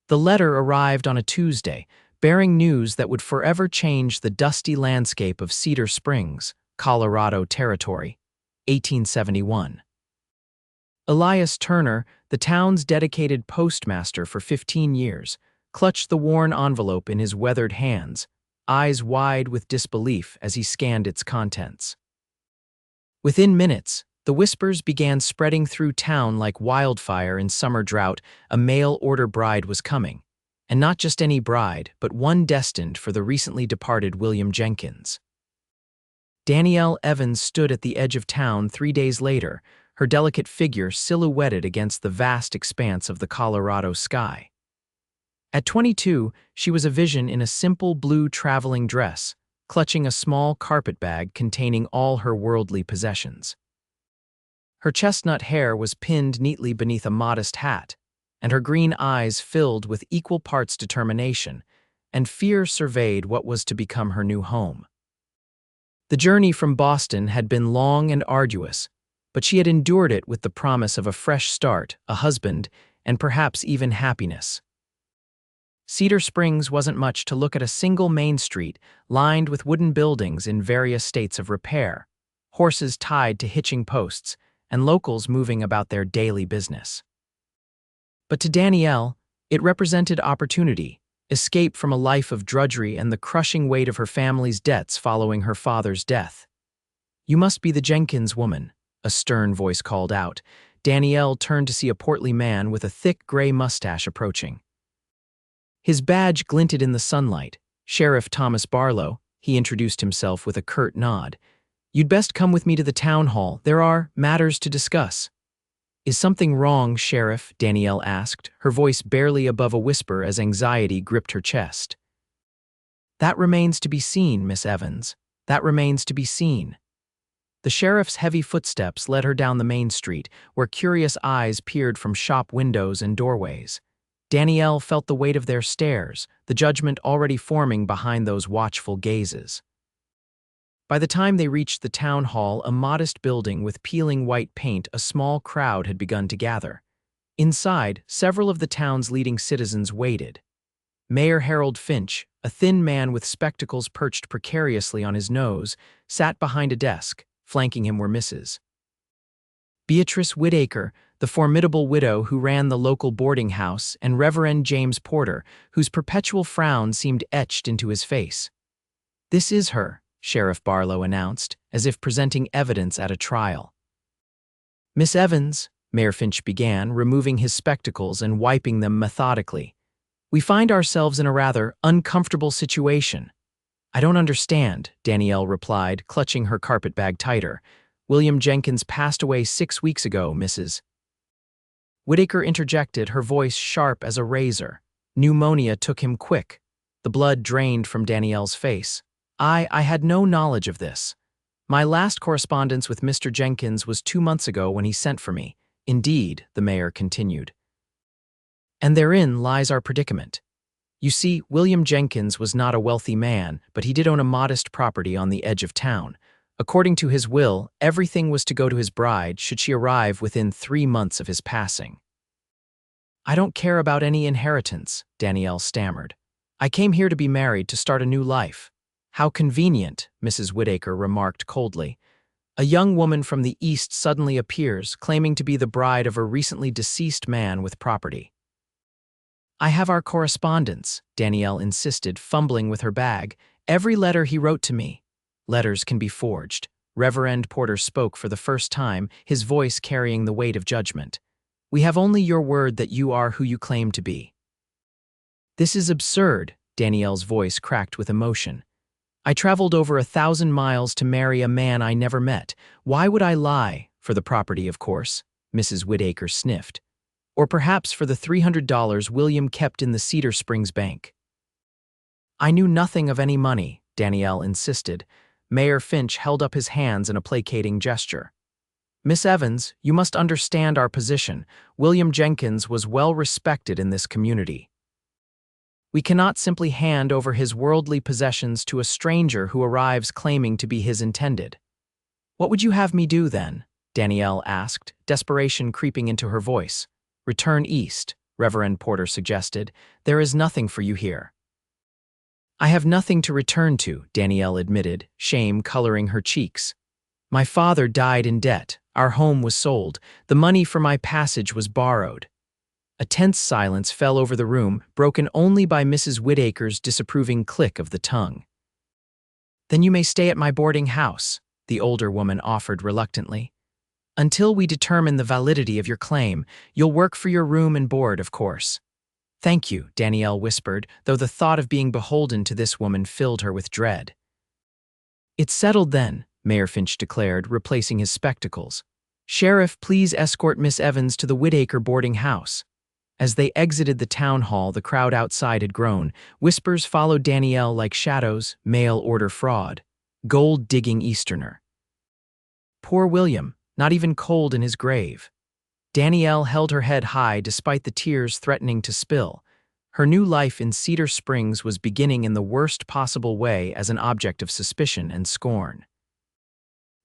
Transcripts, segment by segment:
The letter arrived on a Tuesday, bearing news that would forever change the dusty landscape of Cedar Springs, Colorado Territory, 1871. Elias Turner, the town's dedicated postmaster for 15 years, clutched the worn envelope in his weathered hands, eyes wide with disbelief as he scanned its contents. Within minutes, the whispers began spreading through town like wildfire in summer drought. A mail-order bride was coming, and not just any bride, but one destined for the recently departed William Jenkins. Danielle Evans stood at the edge of town 3 days later, her delicate figure silhouetted against the vast expanse of the Colorado sky. At 22, she was a vision in a simple blue traveling dress, clutching a small carpet bag containing all her worldly possessions. Her chestnut hair was pinned neatly beneath a modest hat, and her green eyes filled with equal parts determination, and fear surveyed what was to become her new home. The journey from Boston had been long and arduous, but she had endured it with the promise of a fresh start, a husband, and perhaps even happiness. Cedar Springs wasn't much to look at: a single main street lined with wooden buildings in various states of repair, horses tied to hitching posts, and locals moving about their daily business. But to Danielle, it represented opportunity, escape from a life of drudgery and the crushing weight of her family's debts following her father's death. "You must be the Jenkins woman," a stern voice called out. Danielle turned to see a portly man with a thick gray mustache approaching. His badge glinted in the sunlight. "Sheriff Thomas Barlow," he introduced himself with a curt nod. "You'd best come with me to the town hall. There are matters to discuss." "Is something wrong, Sheriff?" Danielle asked, her voice barely above a whisper as anxiety gripped her chest. "That remains to be seen, Miss Evans. That remains to be seen." The sheriff's heavy footsteps led her down the main street, where curious eyes peered from shop windows and doorways. Danielle felt the weight of their stares, the judgment already forming behind those watchful gazes. By the time they reached the town hall, a modest building with peeling white paint, a small crowd had begun to gather. Inside, several of the town's leading citizens waited. Mayor Harold Finch, a thin man with spectacles perched precariously on his nose, sat behind a desk. Flanking him were Mrs. Beatrice Whitaker, the formidable widow who ran the local boarding house, and Reverend James Porter, whose perpetual frown seemed etched into his face. "This is her," Sheriff Barlow announced, as if presenting evidence at a trial. "Miss Evans," Mayor Finch began, removing his spectacles and wiping them methodically, "we find ourselves in a rather uncomfortable situation." "I don't understand," Danielle replied, clutching her carpetbag tighter. "William Jenkins passed away 6 weeks ago, Mrs. Whitaker interjected, her voice sharp as a razor. "Pneumonia took him quick." The blood drained from Danielle's face. I had no knowledge of this. My last correspondence with Mr. Jenkins was 2 months ago when he sent for me." "Indeed," the mayor continued. "And therein lies our predicament. You see, William Jenkins was not a wealthy man, but he did own a modest property on the edge of town. According to his will, everything was to go to his bride should she arrive within 3 months of his passing." "I don't care about any inheritance," Danielle stammered. "I came here to be married, to start a new life." "How convenient," Mrs. Whitaker remarked coldly. "A young woman from the East suddenly appears, claiming to be the bride of a recently deceased man with property." "I have our correspondence," Danielle insisted, fumbling with her bag. "Every letter he wrote to me." "Letters can be forged." Reverend Porter spoke for the first time, his voice carrying the weight of judgment. "We have only your word that you are who you claim to be." "This is absurd," Danielle's voice cracked with emotion. "I traveled over 1,000 miles to marry a man I never met. Why would I lie? For the property, of course," Mrs. Whitaker sniffed. "Or perhaps for the $300 William kept in the Cedar Springs bank." "I knew nothing of any money," Danielle insisted. Mayor Finch held up his hands in a placating gesture. "Miss Evans, you must understand our position. William Jenkins was well respected in this community. We cannot simply hand over his worldly possessions to a stranger who arrives claiming to be his intended." "What would you have me do then?" Danielle asked, desperation creeping into her voice. "Return east. Reverend Porter suggested. "There is nothing for you here." "I have nothing to return to," Danielle admitted, shame coloring her cheeks. "My father died in debt. Our home was sold. The money for my passage was borrowed." A tense silence fell over the room, broken only by Mrs. Whittaker's disapproving click of the tongue. "Then you may stay at my boarding house," the older woman offered reluctantly. "Until we determine the validity of your claim, you'll work for your room and board, of course." "Thank you," Danielle whispered, though the thought of being beholden to this woman filled her with dread. "It's settled then," Mayor Finch declared, replacing his spectacles. "Sheriff, please escort Miss Evans to the Whittaker boarding house." As they exited the town hall, the crowd outside had grown. Whispers followed Danielle like shadows: mail order fraud, gold-digging Easterner. Poor William, not even cold in his grave. Danielle held her head high despite the tears threatening to spill. Her new life in Cedar Springs was beginning in the worst possible way, as an object of suspicion and scorn.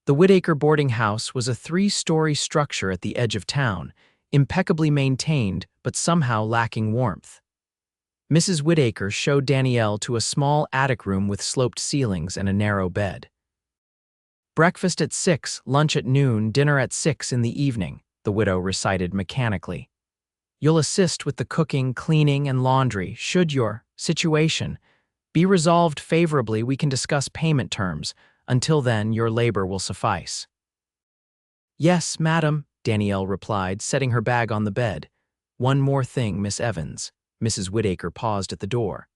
The Whittaker boarding house was a 3-story structure at the edge of town, impeccably maintained but somehow lacking warmth. Mrs. Whittaker showed Danielle to a small attic room with sloped ceilings and a narrow bed. "Breakfast at 6, lunch at noon, dinner at 6 in the evening," the widow recited mechanically. "You'll assist with the cooking, cleaning, and laundry. Should your situation be resolved favorably, we can discuss payment terms. Until then, your labor will suffice." "Yes, madam," Danielle replied, setting her bag on the bed. "One more thing, Miss Evans." Mrs. Whittaker paused at the door.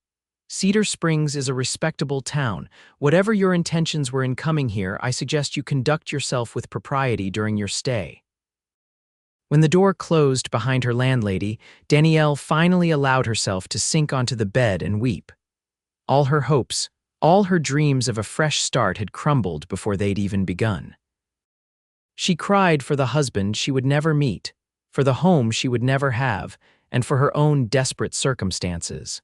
"Cedar Springs is a respectable town. Whatever your intentions were in coming here, I suggest you conduct yourself with propriety during your stay." When the door closed behind her landlady, Danielle finally allowed herself to sink onto the bed and weep. All her hopes, all her dreams of a fresh start had crumbled before they'd even begun. She cried for the husband she would never meet, for the home she would never have, and for her own desperate circumstances.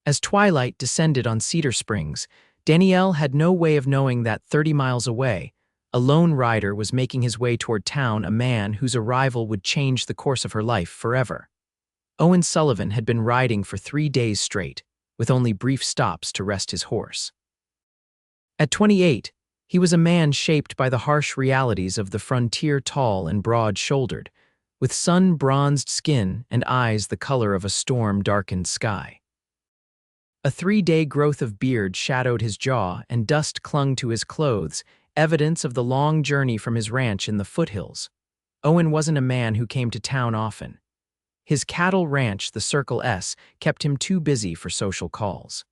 As twilight descended on Cedar Springs, Danielle had no way of knowing that 30 miles away, a lone rider was making his way toward town, a man whose arrival would change the course of her life forever. Owen Sullivan had been riding for 3 days straight, with only brief stops to rest his horse. At 28, he was a man shaped by the harsh realities of the frontier, tall and broad-shouldered, with sun-bronzed skin and eyes the color of a storm-darkened sky. A 3-day growth of beard shadowed his jaw, and dust clung to his clothes, evidence of the long journey from his ranch in the foothills. Owen wasn't a man who came to town often. His cattle ranch, the Circle S, kept him too busy for social calls.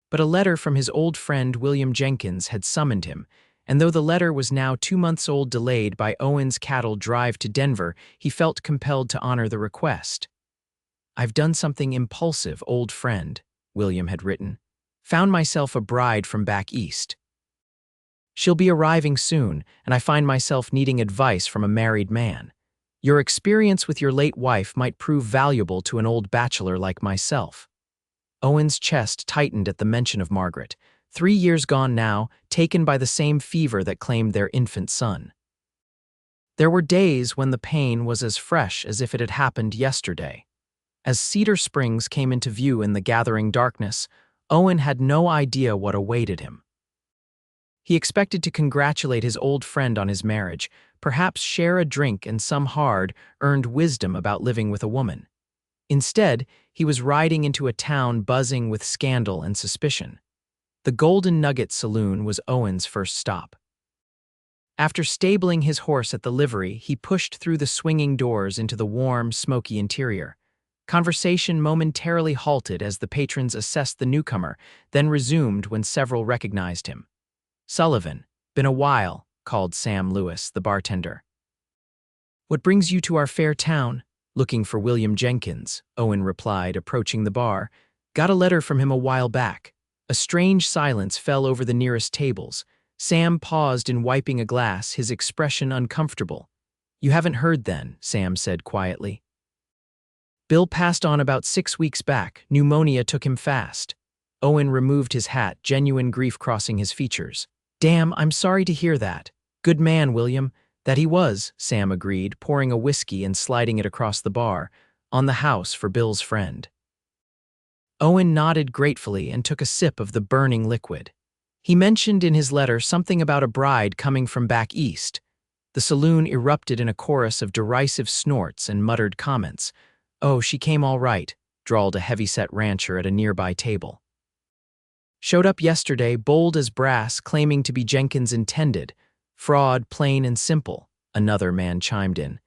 But a letter from his old friend William Jenkins had summoned him, and though the letter was now 2 months old, delayed by Owen's cattle drive to Denver, he felt compelled to honor the request. "I've done something impulsive, old friend," William had written. "Found myself a bride from back east. She'll be arriving soon, and I find myself needing advice from a married man. Your experience with your late wife might prove valuable to an old bachelor like myself." Owen's chest tightened at the mention of Margaret, 3 years gone now, taken by the same fever that claimed their infant son. There were days when the pain was as fresh as if it had happened yesterday. As Cedar Springs came into view in the gathering darkness, Owen had no idea what awaited him. He expected to congratulate his old friend on his marriage, perhaps share a drink and some hard-earned wisdom about living with a woman. Instead, he was riding into a town buzzing with scandal and suspicion. The Golden Nugget Saloon was Owen's first stop. After stabling his horse at the livery, he pushed through the swinging doors into the warm, smoky interior. Conversation momentarily halted as the patrons assessed the newcomer, then resumed when several recognized him. "Sullivan, been a while," called Sam Lewis, the bartender. "What brings you to our fair town?" "Looking for William Jenkins," Owen replied, approaching the bar. "Got a letter from him a while back." A strange silence fell over the nearest tables. Sam paused in wiping a glass, his expression uncomfortable. "You haven't heard then," Sam said quietly. "Bill passed on about 6 weeks back. Pneumonia took him fast." Owen removed his hat, genuine grief crossing his features. "Damn, I'm sorry to hear that. Good man, William." "That he was," Sam agreed, pouring a whiskey and sliding it across the bar. On the house for Bill's friend. Owen nodded gratefully and took a sip of the burning liquid. He mentioned in his letter something about a bride coming from back east. The saloon erupted in a chorus of derisive snorts and muttered comments. "Oh, she came all right," drawled a heavyset rancher at a nearby table. "Showed up yesterday, bold as brass, claiming to be Jenkins' intended. Fraud, plain and simple," another man chimed in.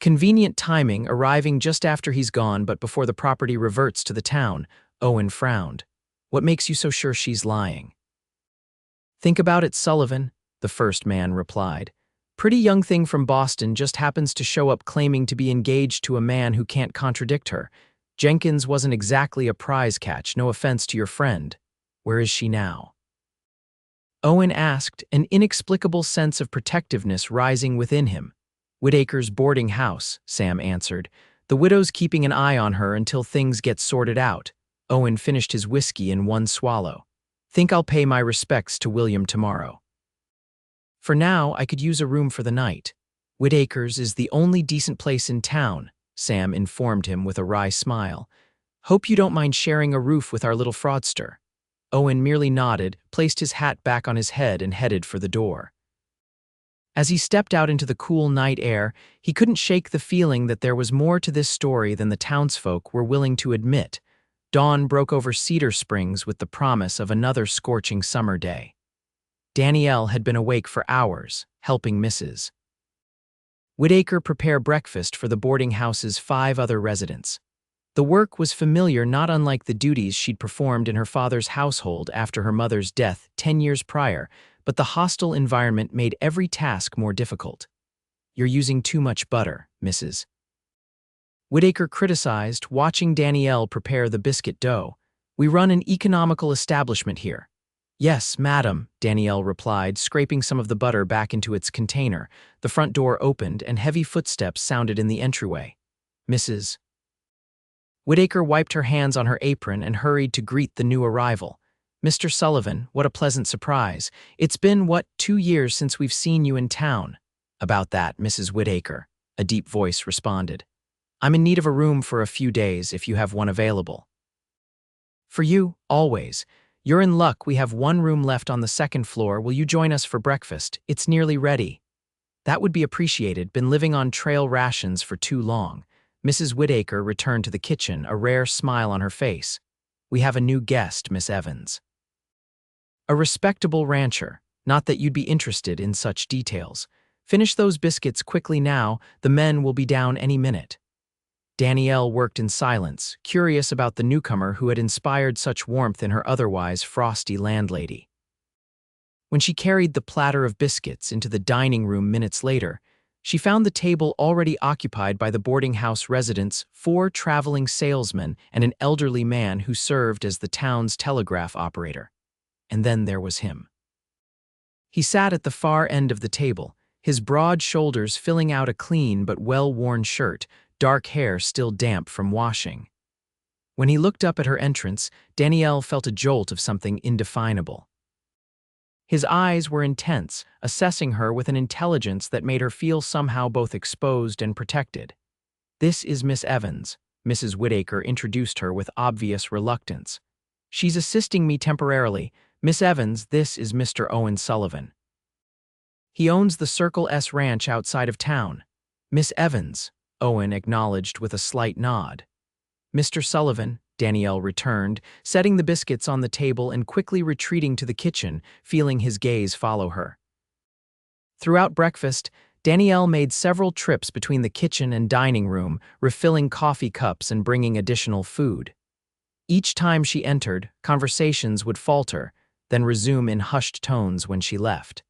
"Convenient timing, arriving just after he's gone but before the property reverts to the town." Owen frowned. "What makes you so sure she's lying?" "Think about it, Sullivan," the first man replied. "Pretty young thing from Boston just happens to show up claiming to be engaged to a man who can't contradict her. Jenkins wasn't exactly a prize catch, no offense to your friend. Where is she now?" Owen asked, an inexplicable sense of protectiveness rising within him. "Whitaker's boarding house," Sam answered. "The widow's keeping an eye on her until things get sorted out." Owen finished his whiskey in one swallow. "Think I'll pay my respects to William tomorrow. For now, I could use a room for the night. Whitaker's is the only decent place in town," Sam informed him with a wry smile. "Hope you don't mind sharing a roof with our little fraudster." Owen merely nodded, placed his hat back on his head and headed for the door. As he stepped out into the cool night air, he couldn't shake the feeling that there was more to this story than the townsfolk were willing to admit. Dawn broke over Cedar Springs with the promise of another scorching summer day. Danielle had been awake for hours, helping Mrs. Whitaker prepare breakfast for the boarding house's 5 other residents. The work was familiar, not unlike the duties she'd performed in her father's household after her mother's death 10 years prior, but the hostile environment made every task more difficult. "You're using too much butter, Mrs. Whitaker criticized, watching Danielle prepare the biscuit dough. "We run an economical establishment here." "Yes, madam," Danielle replied, scraping some of the butter back into its container. The front door opened and heavy footsteps sounded in the entryway. "Mrs. Whitaker wiped her hands on her apron and hurried to greet the new arrival. "Mr. Sullivan, what a pleasant surprise. It's been, 2 years since we've seen you in town." "About that, Mrs. Whitaker," a deep voice responded. "I'm in need of a room for a few days if you have one available." "For you, always. You're in luck, we have one room left on the 2nd floor. Will you join us for breakfast? It's nearly ready." "That would be appreciated. Been living on trail rations for too long." Mrs. Whitaker returned to the kitchen, a rare smile on her face. "We have a new guest, Miss Evans." "A respectable rancher. Not that you'd be interested in such details. Finish those biscuits quickly now, the men will be down any minute." Danielle worked in silence, curious about the newcomer who had inspired such warmth in her otherwise frosty landlady. When she carried the platter of biscuits into the dining room minutes later, she found the table already occupied by the boarding house residents, 4 traveling salesmen, and an elderly man who served as the town's telegraph operator. And then there was him. He sat at the far end of the table, his broad shoulders filling out a clean but well-worn shirt, dark hair still damp from washing. When he looked up at her entrance, Danielle felt a jolt of something indefinable. His eyes were intense, assessing her with an intelligence that made her feel somehow both exposed and protected. "This is Miss Evans," Mrs. Whitaker introduced her with obvious reluctance. "She's assisting me temporarily. Miss Evans, this is Mr. Owen Sullivan. He owns the Circle S ranch outside of town." "Miss Evans," Owen acknowledged with a slight nod. "Mr. Sullivan," Danielle returned, setting the biscuits on the table and quickly retreating to the kitchen, feeling his gaze follow her. Throughout breakfast, Danielle made several trips between the kitchen and dining room, refilling coffee cups and bringing additional food. Each time she entered, conversations would falter, then resume in hushed tones when she left.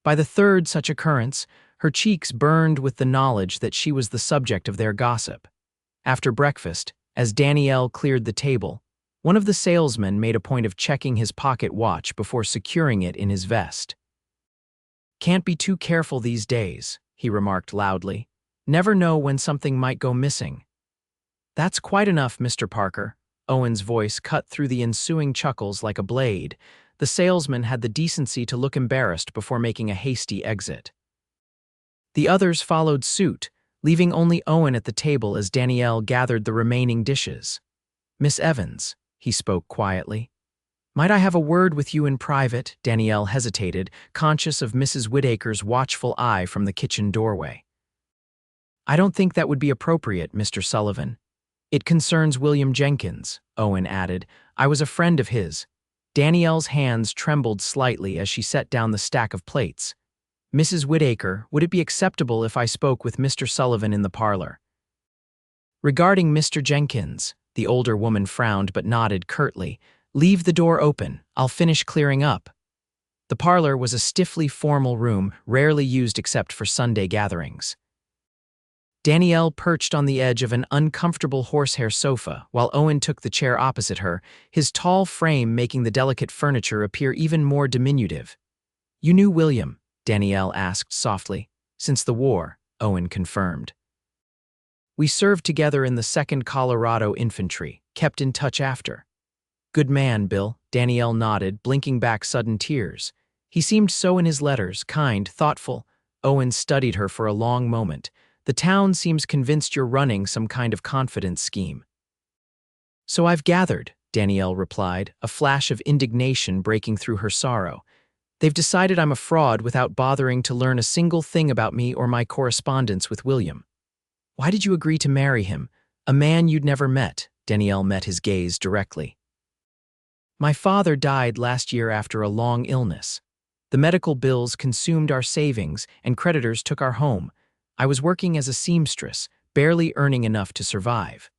By the 3rd such occurrence, her cheeks burned with the knowledge that she was the subject of their gossip. After breakfast, as Danielle cleared the table, one of the salesmen made a point of checking his pocket watch before securing it in his vest. "Can't be too careful these days," he remarked loudly. "Never know when something might go missing." "That's quite enough, Mr. Parker." Owen's voice cut through the ensuing chuckles like a blade. The salesman had the decency to look embarrassed before making a hasty exit. The others followed suit, leaving only Owen at the table as Danielle gathered the remaining dishes. "Miss Evans," he spoke quietly. "Might I have a word with you in private?" Danielle hesitated, conscious of Mrs. Whittaker's watchful eye from the kitchen doorway. "I don't think that would be appropriate, Mr. Sullivan. It concerns William Jenkins," Owen added. "I was a friend of his." Danielle's hands trembled slightly as she set down the stack of plates. "Mrs. Whittaker, would it be acceptable if I spoke with Mr. Sullivan in the parlor?" "Regarding Mr. Jenkins," the older woman frowned but nodded curtly. "Leave the door open. I'll finish clearing up." The parlor was a stiffly formal room, rarely used except for Sunday gatherings. Danielle perched on the edge of an uncomfortable horsehair sofa, while Owen took the chair opposite her, his tall frame making the delicate furniture appear even more diminutive. "You knew William?" Danielle asked softly. "Since the war," Owen confirmed. "We served together in the 2nd Colorado Infantry, kept in touch after." "Good man, Bill," Danielle nodded, blinking back sudden tears. "He seemed so in his letters, kind, thoughtful." Owen studied her for a long moment. "The town seems convinced you're running some kind of confidence scheme." "So I've gathered," Danielle replied, a flash of indignation breaking through her sorrow. "They've decided I'm a fraud without bothering to learn a single thing about me or my correspondence with William." "Why did you agree to marry him? A man you'd never met?" Danielle met his gaze directly. "My father died last year after a long illness. The medical bills consumed our savings, and creditors took our home. I was working as a seamstress, barely earning enough to survive.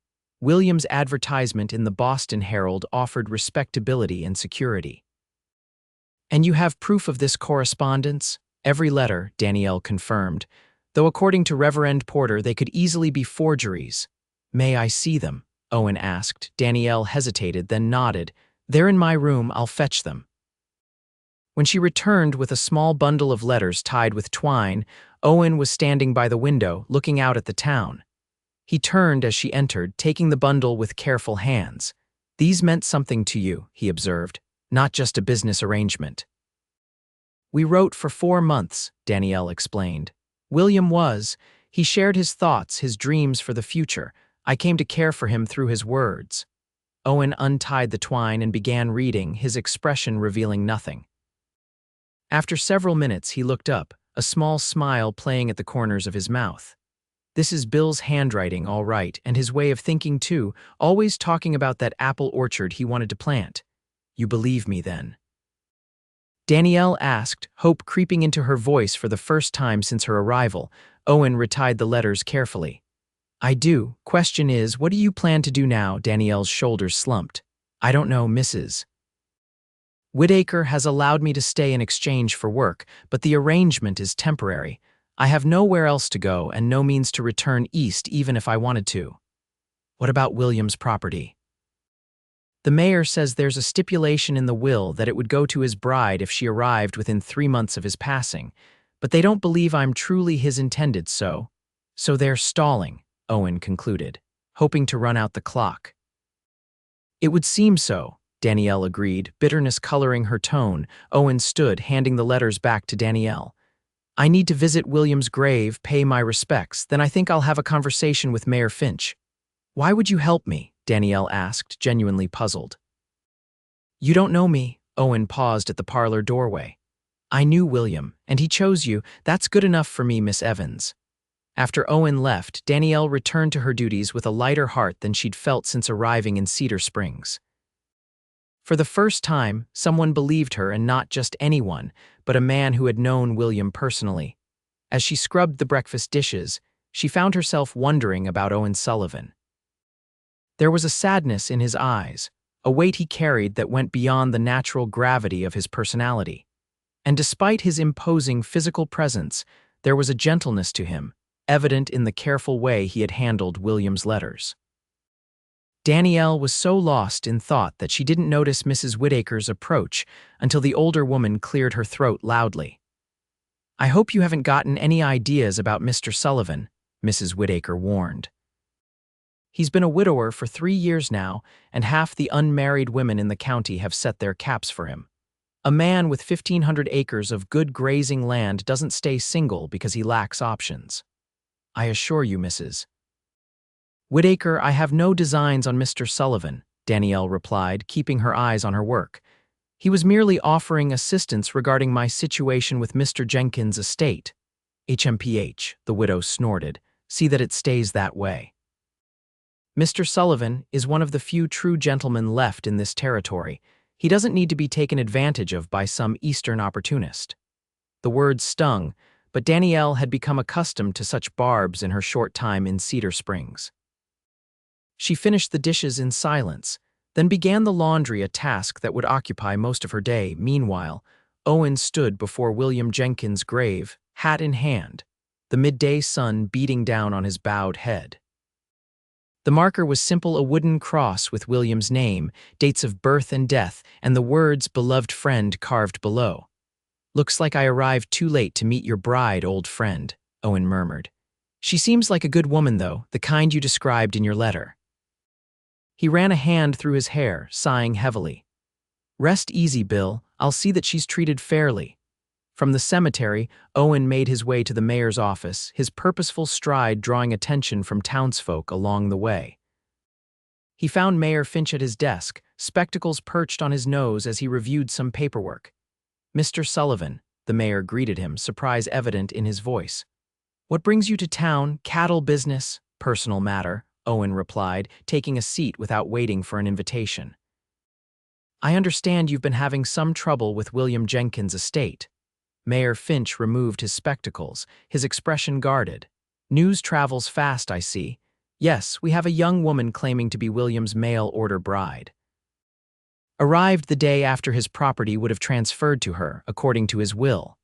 William's advertisement in the Boston Herald offered respectability and security." "And you have proof of this correspondence?" "Every letter," Danielle confirmed, "though according to Reverend Porter they could easily be forgeries." "May I see them?" Owen asked. Danielle hesitated, then nodded. "They're in my room, I'll fetch them." When she returned with a small bundle of letters tied with twine, Owen was standing by the window, looking out at the town. He turned as she entered, taking the bundle with careful hands. "These meant something to you," he observed, "not just a business arrangement." "We wrote for 4 months," Danielle explained. He shared his thoughts, his dreams for the future. I came to care for him through his words." Owen untied the twine and began reading, his expression revealing nothing. After several minutes, he looked up, a small smile playing at the corners of his mouth. "This is Bill's handwriting, all right, and his way of thinking too, always talking about that apple orchard he wanted to plant. You believe me then?" Danielle asked, hope creeping into her voice for the first time since her arrival. Owen retied the letters carefully. "I do. Question is, what do you plan to do now?" Danielle's shoulders slumped. "I don't know, Mrs. Whittaker has allowed me to stay in exchange for work, but the arrangement is temporary. I have nowhere else to go and no means to return east even if I wanted to." "What about William's property?" "The mayor says there's a stipulation in the will that it would go to his bride if she arrived within 3 months of his passing, but they don't believe I'm truly his intended so they're stalling," Owen concluded, hoping to run out the clock. "It would seem so," Danielle agreed, bitterness coloring her tone. Owen stood, handing the letters back to Danielle. "I need to visit William's grave, pay my respects, then I think I'll have a conversation with Mayor Finch." "Why would you help me?" Danielle asked, genuinely puzzled. "You don't know me." Owen paused at the parlor doorway. "I knew William, and he chose you. That's good enough for me, Miss Evans." After Owen left, Danielle returned to her duties with a lighter heart than she'd felt since arriving in Cedar Springs. For the first time, someone believed her, and not just anyone, but a man who had known William personally. As she scrubbed the breakfast dishes, she found herself wondering about Owen Sullivan. There was a sadness in his eyes, a weight he carried that went beyond the natural gravity of his personality. And despite his imposing physical presence, there was a gentleness to him, evident in the careful way he had handled William's letters. Danielle was so lost in thought that she didn't notice Mrs. Whittaker's approach until the older woman cleared her throat loudly. "I hope you haven't gotten any ideas about Mr. Sullivan," Mrs. Whittaker warned. "He's been a widower for 3 years now, and half the unmarried women in the county have set their caps for him. A man with 1,500 acres of good grazing land doesn't stay single because he lacks options." I assure you, Mrs. Whittaker, I have no designs on Mr. Sullivan, Danielle replied, keeping her eyes on her work. He was merely offering assistance regarding my situation with Mr. Jenkins' estate. HMPH, the widow snorted. See that it stays that way. Mr. Sullivan is one of the few true gentlemen left in this territory. He doesn't need to be taken advantage of by some Eastern opportunist. The words stung, but Danielle had become accustomed to such barbs in her short time in Cedar Springs. She finished the dishes in silence, then began the laundry, a task that would occupy most of her day. Meanwhile, Owen stood before William Jenkins' grave, hat in hand, the midday sun beating down on his bowed head. The marker was simple, a wooden cross with William's name, dates of birth and death, and the words "beloved friend" carved below. Looks like I arrived too late to meet your bride, old friend, Owen murmured. She seems like a good woman, though, the kind you described in your letter. He ran a hand through his hair, sighing heavily. Rest easy, Bill. I'll see that she's treated fairly. From the cemetery, Owen made his way to the mayor's office, his purposeful stride drawing attention from townsfolk along the way. He found Mayor Finch at his desk, spectacles perched on his nose as he reviewed some paperwork. Mr. Sullivan, the mayor greeted him, surprise evident in his voice. What brings you to town? Cattle business? Personal matter, Owen replied, taking a seat without waiting for an invitation. I understand you've been having some trouble with William Jenkins' estate. Mayor Finch removed his spectacles, his expression guarded. News travels fast, I see. Yes, we have a young woman claiming to be William's mail-order bride. Arrived the day after his property would have transferred to her, according to his will.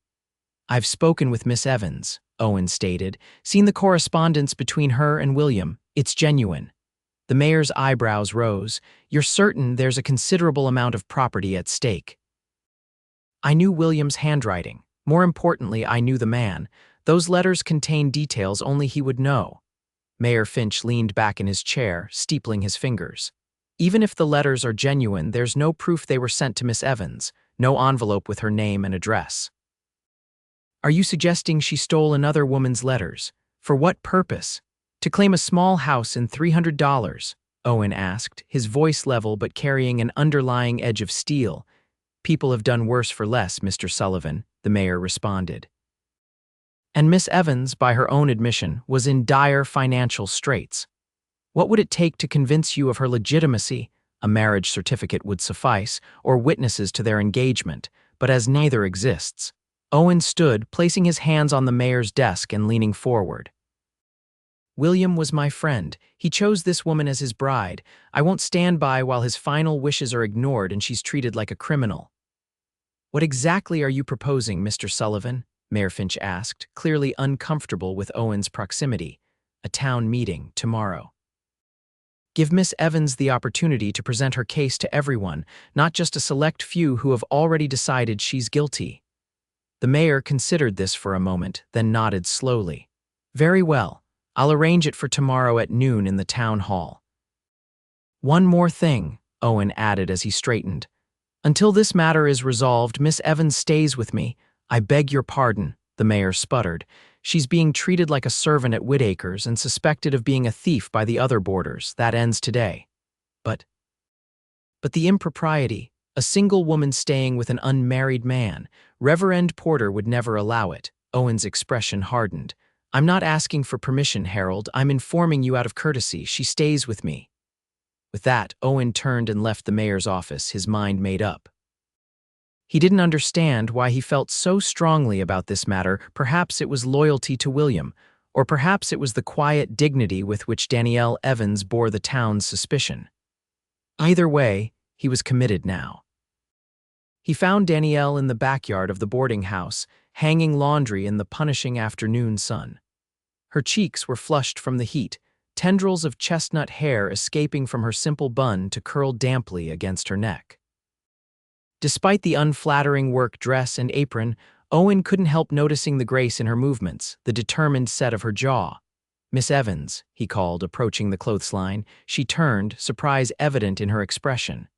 I've spoken with Miss Evans, Owen stated, seen the correspondence between her and William. It's genuine. The mayor's eyebrows rose. You're certain there's a considerable amount of property at stake? I knew William's handwriting. More importantly, I knew the man. Those letters contain details only he would know. Mayor Finch leaned back in his chair, steepling his fingers. Even if the letters are genuine, there's no proof they were sent to Miss Evans, no envelope with her name and address. Are you suggesting she stole another woman's letters? For what purpose? To claim a small house and $300, Owen asked, his voice level but carrying an underlying edge of steel. People have done worse for less, Mr. Sullivan, the mayor responded. And Miss Evans, by her own admission, was in dire financial straits. What would it take to convince you of her legitimacy? A marriage certificate would suffice, or witnesses to their engagement, but as neither exists. Owen stood, placing his hands on the mayor's desk and leaning forward. William was my friend. He chose this woman as his bride. I won't stand by while his final wishes are ignored and she's treated like a criminal. What exactly are you proposing, Mr. Sullivan? Mayor Finch asked, clearly uncomfortable with Owen's proximity. A town meeting tomorrow. Give Miss Evans the opportunity to present her case to everyone, not just a select few who have already decided she's guilty. The mayor considered this for a moment, then nodded slowly. Very well. I'll arrange it for tomorrow at noon in the town hall. One more thing, Owen added as he straightened. Until this matter is resolved, Miss Evans stays with me. I beg your pardon, the mayor sputtered. She's being treated like a servant at Whittaker's and suspected of being a thief by the other boarders. That ends today. But the impropriety, a single woman staying with an unmarried man. Reverend Porter would never allow it. Owen's expression hardened. I'm not asking for permission, Harold. I'm informing you out of courtesy. She stays with me. With that, Owen turned and left the mayor's office, his mind made up. He didn't understand why he felt so strongly about this matter. Perhaps it was loyalty to William, or perhaps it was the quiet dignity with which Danielle Evans bore the town's suspicion. Either way, he was committed now. He found Danielle in the backyard of the boarding house, hanging laundry in the punishing afternoon sun. Her cheeks were flushed from the heat, tendrils of chestnut hair escaping from her simple bun to curl damply against her neck. Despite the unflattering work dress and apron, Owen couldn't help noticing the grace in her movements, the determined set of her jaw. Miss Evans, he called, approaching the clothesline. She turned, surprise evident in her expression.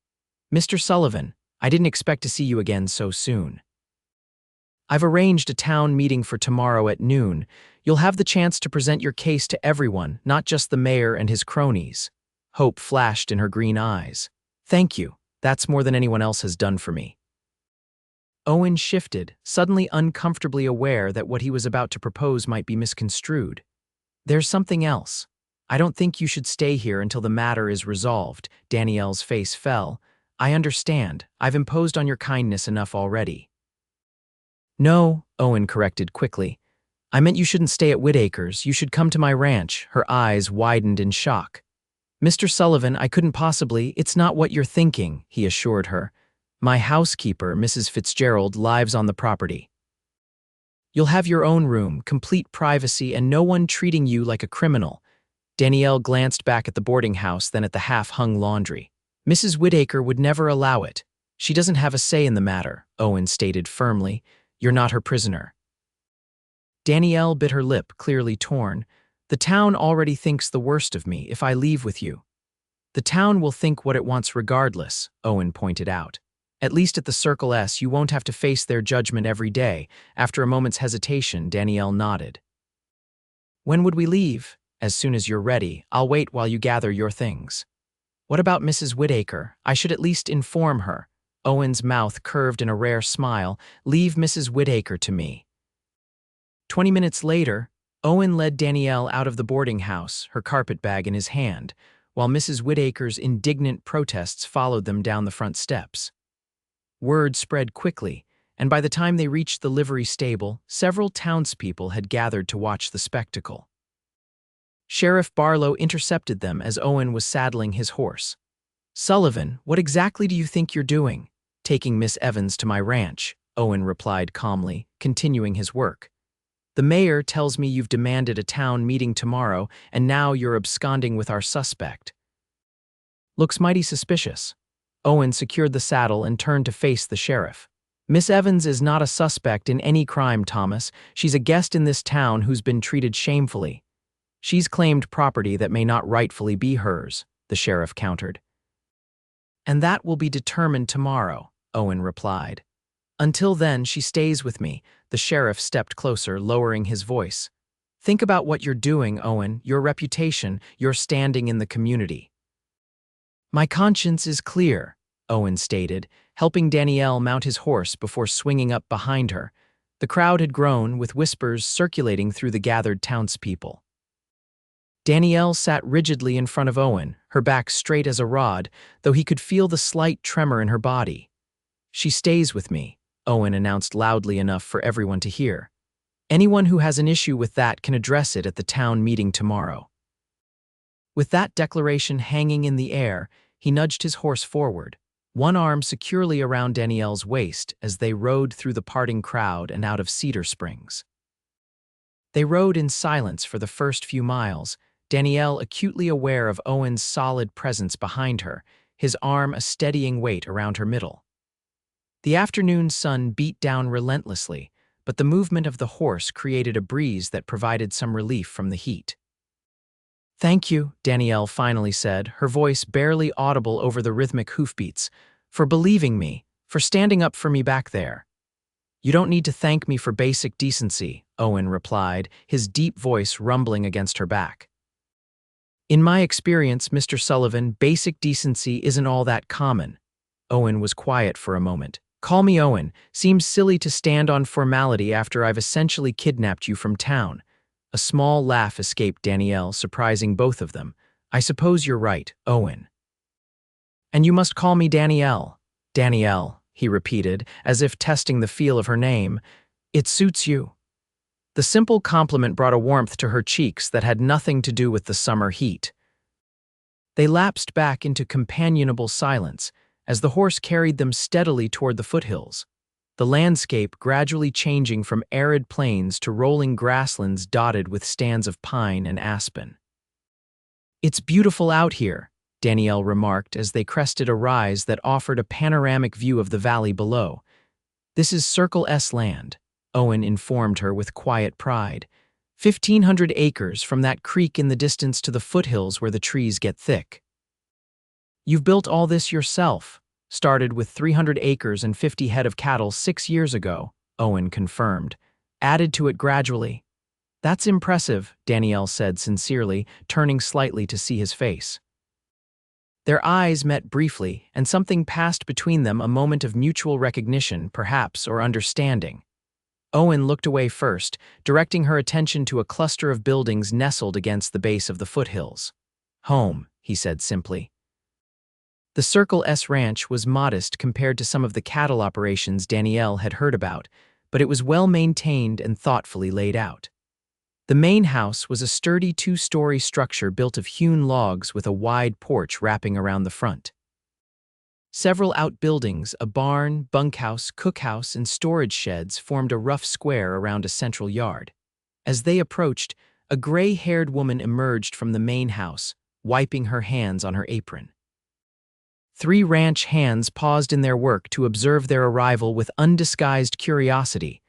Mr. Sullivan, I didn't expect to see you again so soon. I've arranged a town meeting for tomorrow at noon. You'll have the chance to present your case to everyone, not just the mayor and his cronies." Hope flashed in her green eyes. "Thank you. That's more than anyone else has done for me." Owen shifted, suddenly uncomfortably aware that what he was about to propose might be misconstrued. "There's something else. I don't think you should stay here until the matter is resolved." Danielle's face fell. "I understand. I've imposed on your kindness enough already." "No," Owen corrected quickly. "I meant you shouldn't stay at Whitaker's. You should come to my ranch." Her eyes widened in shock. "Mr. Sullivan, I couldn't possibly. It's not what you're thinking," he assured her. "My housekeeper, Mrs. Fitzgerald, lives on the property. You'll have your own room, complete privacy, and no one treating you like a criminal." Danielle glanced back at the boarding house, then at the half-hung laundry. "Mrs. Whitaker would never allow it. She doesn't have a say in the matter," Owen stated firmly. "You're not her prisoner." Danielle bit her lip, clearly torn. "The town already thinks the worst of me if I leave with you." "The town will think what it wants regardless," Owen pointed out. "At least at the Circle S, you won't have to face their judgment every day." After a moment's hesitation, Danielle nodded. "When would we leave?" "As soon as you're ready. I'll wait while you gather your things." "What about Mrs. Whitaker? I should at least inform her." Owen's mouth curved in a rare smile. "Leave Mrs. Whitaker to me." 20 minutes later, Owen led Danielle out of the boarding house, her carpetbag in his hand, while Mrs. Whitaker's indignant protests followed them down the front steps. Word spread quickly, and by the time they reached the livery stable, several townspeople had gathered to watch the spectacle. Sheriff Barlow intercepted them as Owen was saddling his horse. "Sullivan, what exactly do you think you're doing?" "Taking Miss Evans to my ranch," Owen replied calmly, continuing his work. "The mayor tells me you've demanded a town meeting tomorrow, and now you're absconding with our suspect. Looks mighty suspicious." Owen secured the saddle and turned to face the sheriff. "Miss Evans is not a suspect in any crime, Thomas. She's a guest in this town who's been treated shamefully. She's claimed property that may not rightfully be hers," the sheriff countered. "And that will be determined tomorrow," Owen replied. "Until then, she stays with me." The sheriff stepped closer, lowering his voice. "Think about what you're doing, Owen, your reputation, your standing in the community." "My conscience is clear," Owen stated, helping Danielle mount his horse before swinging up behind her. The crowd had grown, with whispers circulating through the gathered townspeople. Danielle sat rigidly in front of Owen, her back straight as a rod, though he could feel the slight tremor in her body. "She stays with me," Owen announced loudly enough for everyone to hear. "Anyone who has an issue with that can address it at the town meeting tomorrow." With that declaration hanging in the air, he nudged his horse forward, one arm securely around Danielle's waist as they rode through the parting crowd and out of Cedar Springs. They rode in silence for the first few miles, Danielle acutely aware of Owen's solid presence behind her, his arm a steadying weight around her middle. The afternoon sun beat down relentlessly, but the movement of the horse created a breeze that provided some relief from the heat. "Thank you," Danielle finally said, her voice barely audible over the rhythmic hoofbeats, "for believing me, for standing up for me back there." "You don't need to thank me for basic decency," Owen replied, his deep voice rumbling against her back. "In my experience, Mr. Sullivan, basic decency isn't all that common." Owen was quiet for a moment. "Call me Owen. Seems silly to stand on formality after I've essentially kidnapped you from town." A small laugh escaped Danielle, surprising both of them. "I suppose you're right, Owen." "And you must call me Danielle." "Danielle," he repeated, as if testing the feel of her name. "It suits you." The simple compliment brought a warmth to her cheeks that had nothing to do with the summer heat. They lapsed back into companionable silence as the horse carried them steadily toward the foothills, the landscape gradually changing from arid plains to rolling grasslands dotted with stands of pine and aspen. "It's beautiful out here," Danielle remarked as they crested a rise that offered a panoramic view of the valley below. "This is Circle S land," Owen informed her with quiet pride. 1,500 acres from that creek in the distance to the foothills where the trees get thick. "You've built all this yourself." "Started with 300 acres and 50 head of cattle 6 years ago," Owen confirmed. Added to it gradually. That's impressive, Danielle said sincerely, turning slightly to see his face. Their eyes met briefly, and something passed between them, a moment of mutual recognition, perhaps, or understanding. Owen looked away first, directing her attention to a cluster of buildings nestled against the base of the foothills. Home, he said simply. The Circle S Ranch was modest compared to some of the cattle operations Danielle had heard about, but it was well maintained and thoughtfully laid out. The main house was a sturdy two-story structure built of hewn logs with a wide porch wrapping around the front. Several outbuildings, a barn, bunkhouse, cookhouse, and storage sheds formed a rough square around a central yard. As they approached, a gray-haired woman emerged from the main house, wiping her hands on her apron. 3 ranch hands paused in their work to observe their arrival with undisguised curiosity.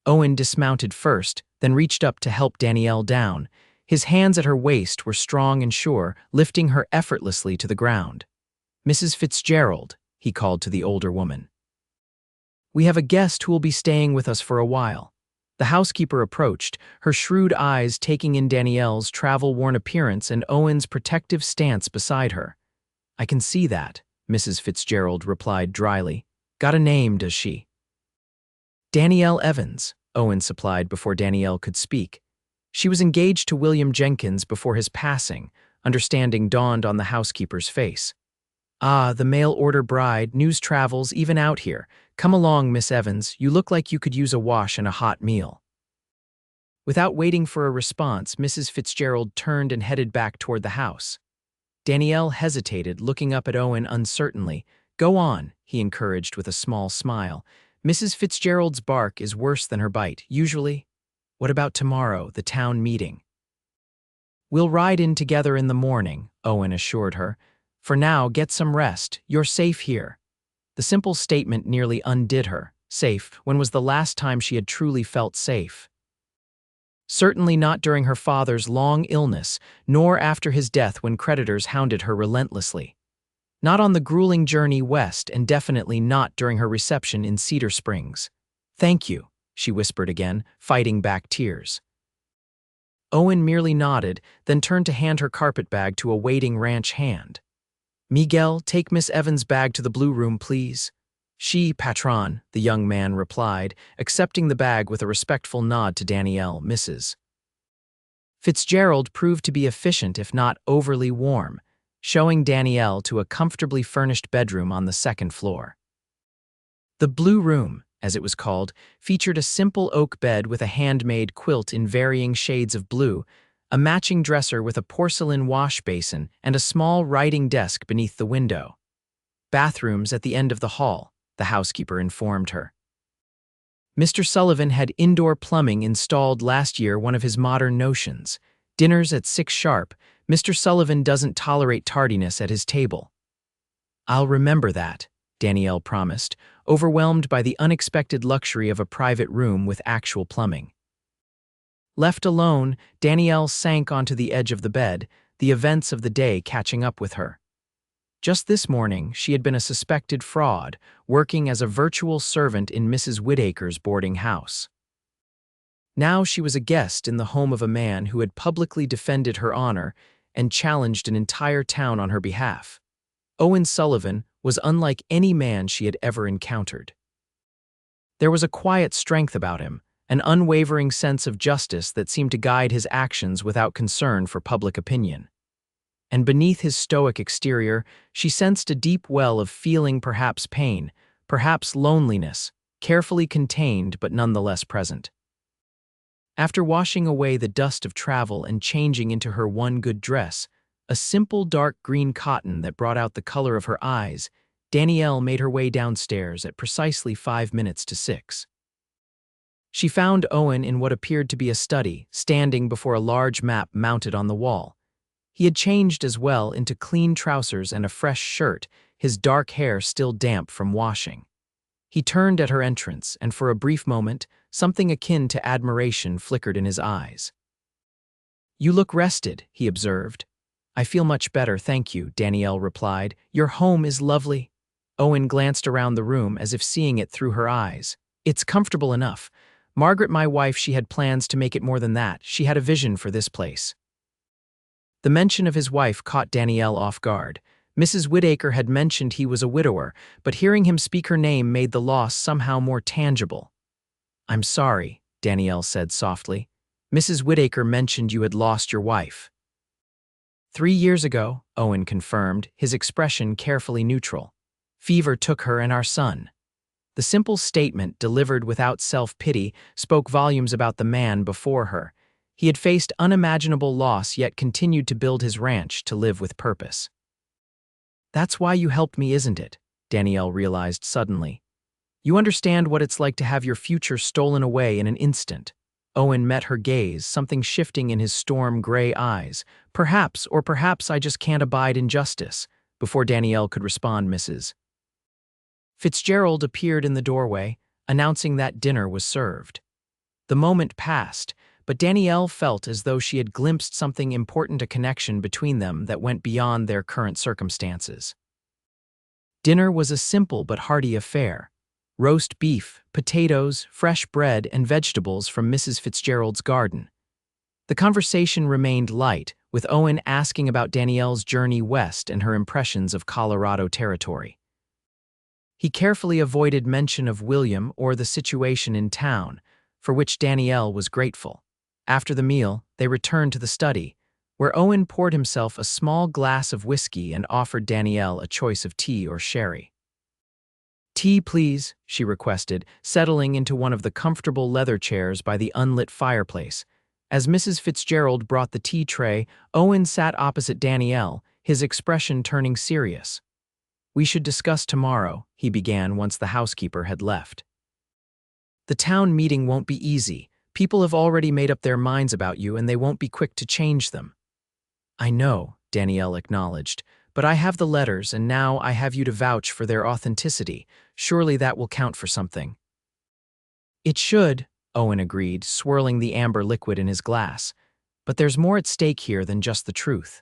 Owen dismounted first, then reached up to help Danielle down. His hands at her waist were strong and sure, lifting her effortlessly to the ground. "Mrs. Fitzgerald," he called to the older woman. "We have a guest who will be staying with us for a while." The housekeeper approached, her shrewd eyes taking in Danielle's travel-worn appearance and Owen's protective stance beside her. "I can see that," Mrs. Fitzgerald replied dryly. "Got a name, does she?" "Danielle Evans," Owen supplied before Danielle could speak. She was engaged to William Jenkins before his passing. Understanding dawned on the housekeeper's face. "Ah, the mail-order bride, news travels even out here. Come along, Miss Evans, you look like you could use a wash and a hot meal." Without waiting for a response, Mrs. Fitzgerald turned and headed back toward the house. Danielle hesitated, looking up at Owen uncertainly. "Go on," he encouraged with a small smile. "Mrs. Fitzgerald's bark is worse than her bite, usually. What about tomorrow, the town meeting?" "We'll ride in together in the morning," Owen assured her. "For now, get some rest. You're safe here." The simple statement nearly undid her. Safe? When was the last time she had truly felt safe? Certainly not during her father's long illness, nor after his death when creditors hounded her relentlessly. Not on the grueling journey west, and definitely not during her reception in Cedar Springs. "Thank you," she whispered again, fighting back tears. Owen merely nodded, then turned to hand her carpet bag to a waiting ranch hand. "Miguel, take Miss Evans' bag to the blue room, please." "She, patron," the young man replied, accepting the bag with a respectful nod to Danielle, Mrs. Fitzgerald proved to be efficient if not overly warm, showing Danielle to a comfortably furnished bedroom on the second floor. The blue room, as it was called, featured a simple oak bed with a handmade quilt in varying shades of blue, a matching dresser with a porcelain wash basin, and a small writing desk beneath the window. "Bathrooms at the end of the hall," the housekeeper informed her. "Mr. Sullivan had indoor plumbing installed last year, one of his modern notions. Dinners at 6 sharp. Mr. Sullivan doesn't tolerate tardiness at his table." "I'll remember that," Danielle promised, overwhelmed by the unexpected luxury of a private room with actual plumbing. Left alone, Danielle sank onto the edge of the bed, the events of the day catching up with her. Just this morning, she had been a suspected fraud, working as a virtual servant in Mrs. Whittaker's boarding house. Now she was a guest in the home of a man who had publicly defended her honor and challenged an entire town on her behalf. Owen Sullivan was unlike any man she had ever encountered. There was a quiet strength about him, an unwavering sense of justice that seemed to guide his actions without concern for public opinion. And beneath his stoic exterior, she sensed a deep well of feeling, perhaps pain, perhaps loneliness, carefully contained but nonetheless present. After washing away the dust of travel and changing into her one good dress, a simple dark green cotton that brought out the color of her eyes, Danielle made her way downstairs at precisely 5 minutes to 6. She found Owen in what appeared to be a study, standing before a large map mounted on the wall. He had changed as well into clean trousers and a fresh shirt, his dark hair still damp from washing. He turned at her entrance, and for a brief moment, something akin to admiration flickered in his eyes. "You look rested," he observed. "I feel much better, thank you," Danielle replied. "Your home is lovely." Owen glanced around the room as if seeing it through her eyes. It's comfortable enough. Margaret, my wife, she had plans to make it more than that. She had a vision for this place. The mention of his wife caught Danielle off guard. Mrs. Whittaker had mentioned he was a widower, but hearing him speak her name made the loss somehow more tangible. "I'm sorry," Danielle said softly. "Mrs. Whittaker mentioned you had lost your wife." 3 years ago, Owen confirmed, his expression carefully neutral. "Fever took her and our son." The simple statement, delivered without self-pity, spoke volumes about the man before her. He had faced unimaginable loss yet continued to build his ranch to live with purpose. "That's why you helped me, isn't it?" Danielle realized suddenly. "You understand what it's like to have your future stolen away in an instant." Owen met her gaze, something shifting in his storm-gray eyes. "Perhaps, or perhaps I just can't abide injustice." Before Danielle could respond, Mrs. Fitzgerald appeared in the doorway, announcing that dinner was served. The moment passed, but Danielle felt as though she had glimpsed something important, a connection between them that went beyond their current circumstances. Dinner was a simple but hearty affair. Roast beef, potatoes, fresh bread, and vegetables from Mrs. Fitzgerald's garden. The conversation remained light, with Owen asking about Danielle's journey west and her impressions of Colorado territory. He carefully avoided mention of William or the situation in town, for which Danielle was grateful. After the meal, they returned to the study, where Owen poured himself a small glass of whiskey and offered Danielle a choice of tea or sherry. "Tea, please," she requested, settling into one of the comfortable leather chairs by the unlit fireplace. As Mrs. Fitzgerald brought the tea tray, Owen sat opposite Danielle, his expression turning serious. "We should discuss tomorrow," he began once the housekeeper had left. "The town meeting won't be easy. People have already made up their minds about you and they won't be quick to change them." "I know," Danielle acknowledged, "but I have the letters and now I have you to vouch for their authenticity. Surely that will count for something." "It should," Owen agreed, swirling the amber liquid in his glass. "But there's more at stake here than just the truth.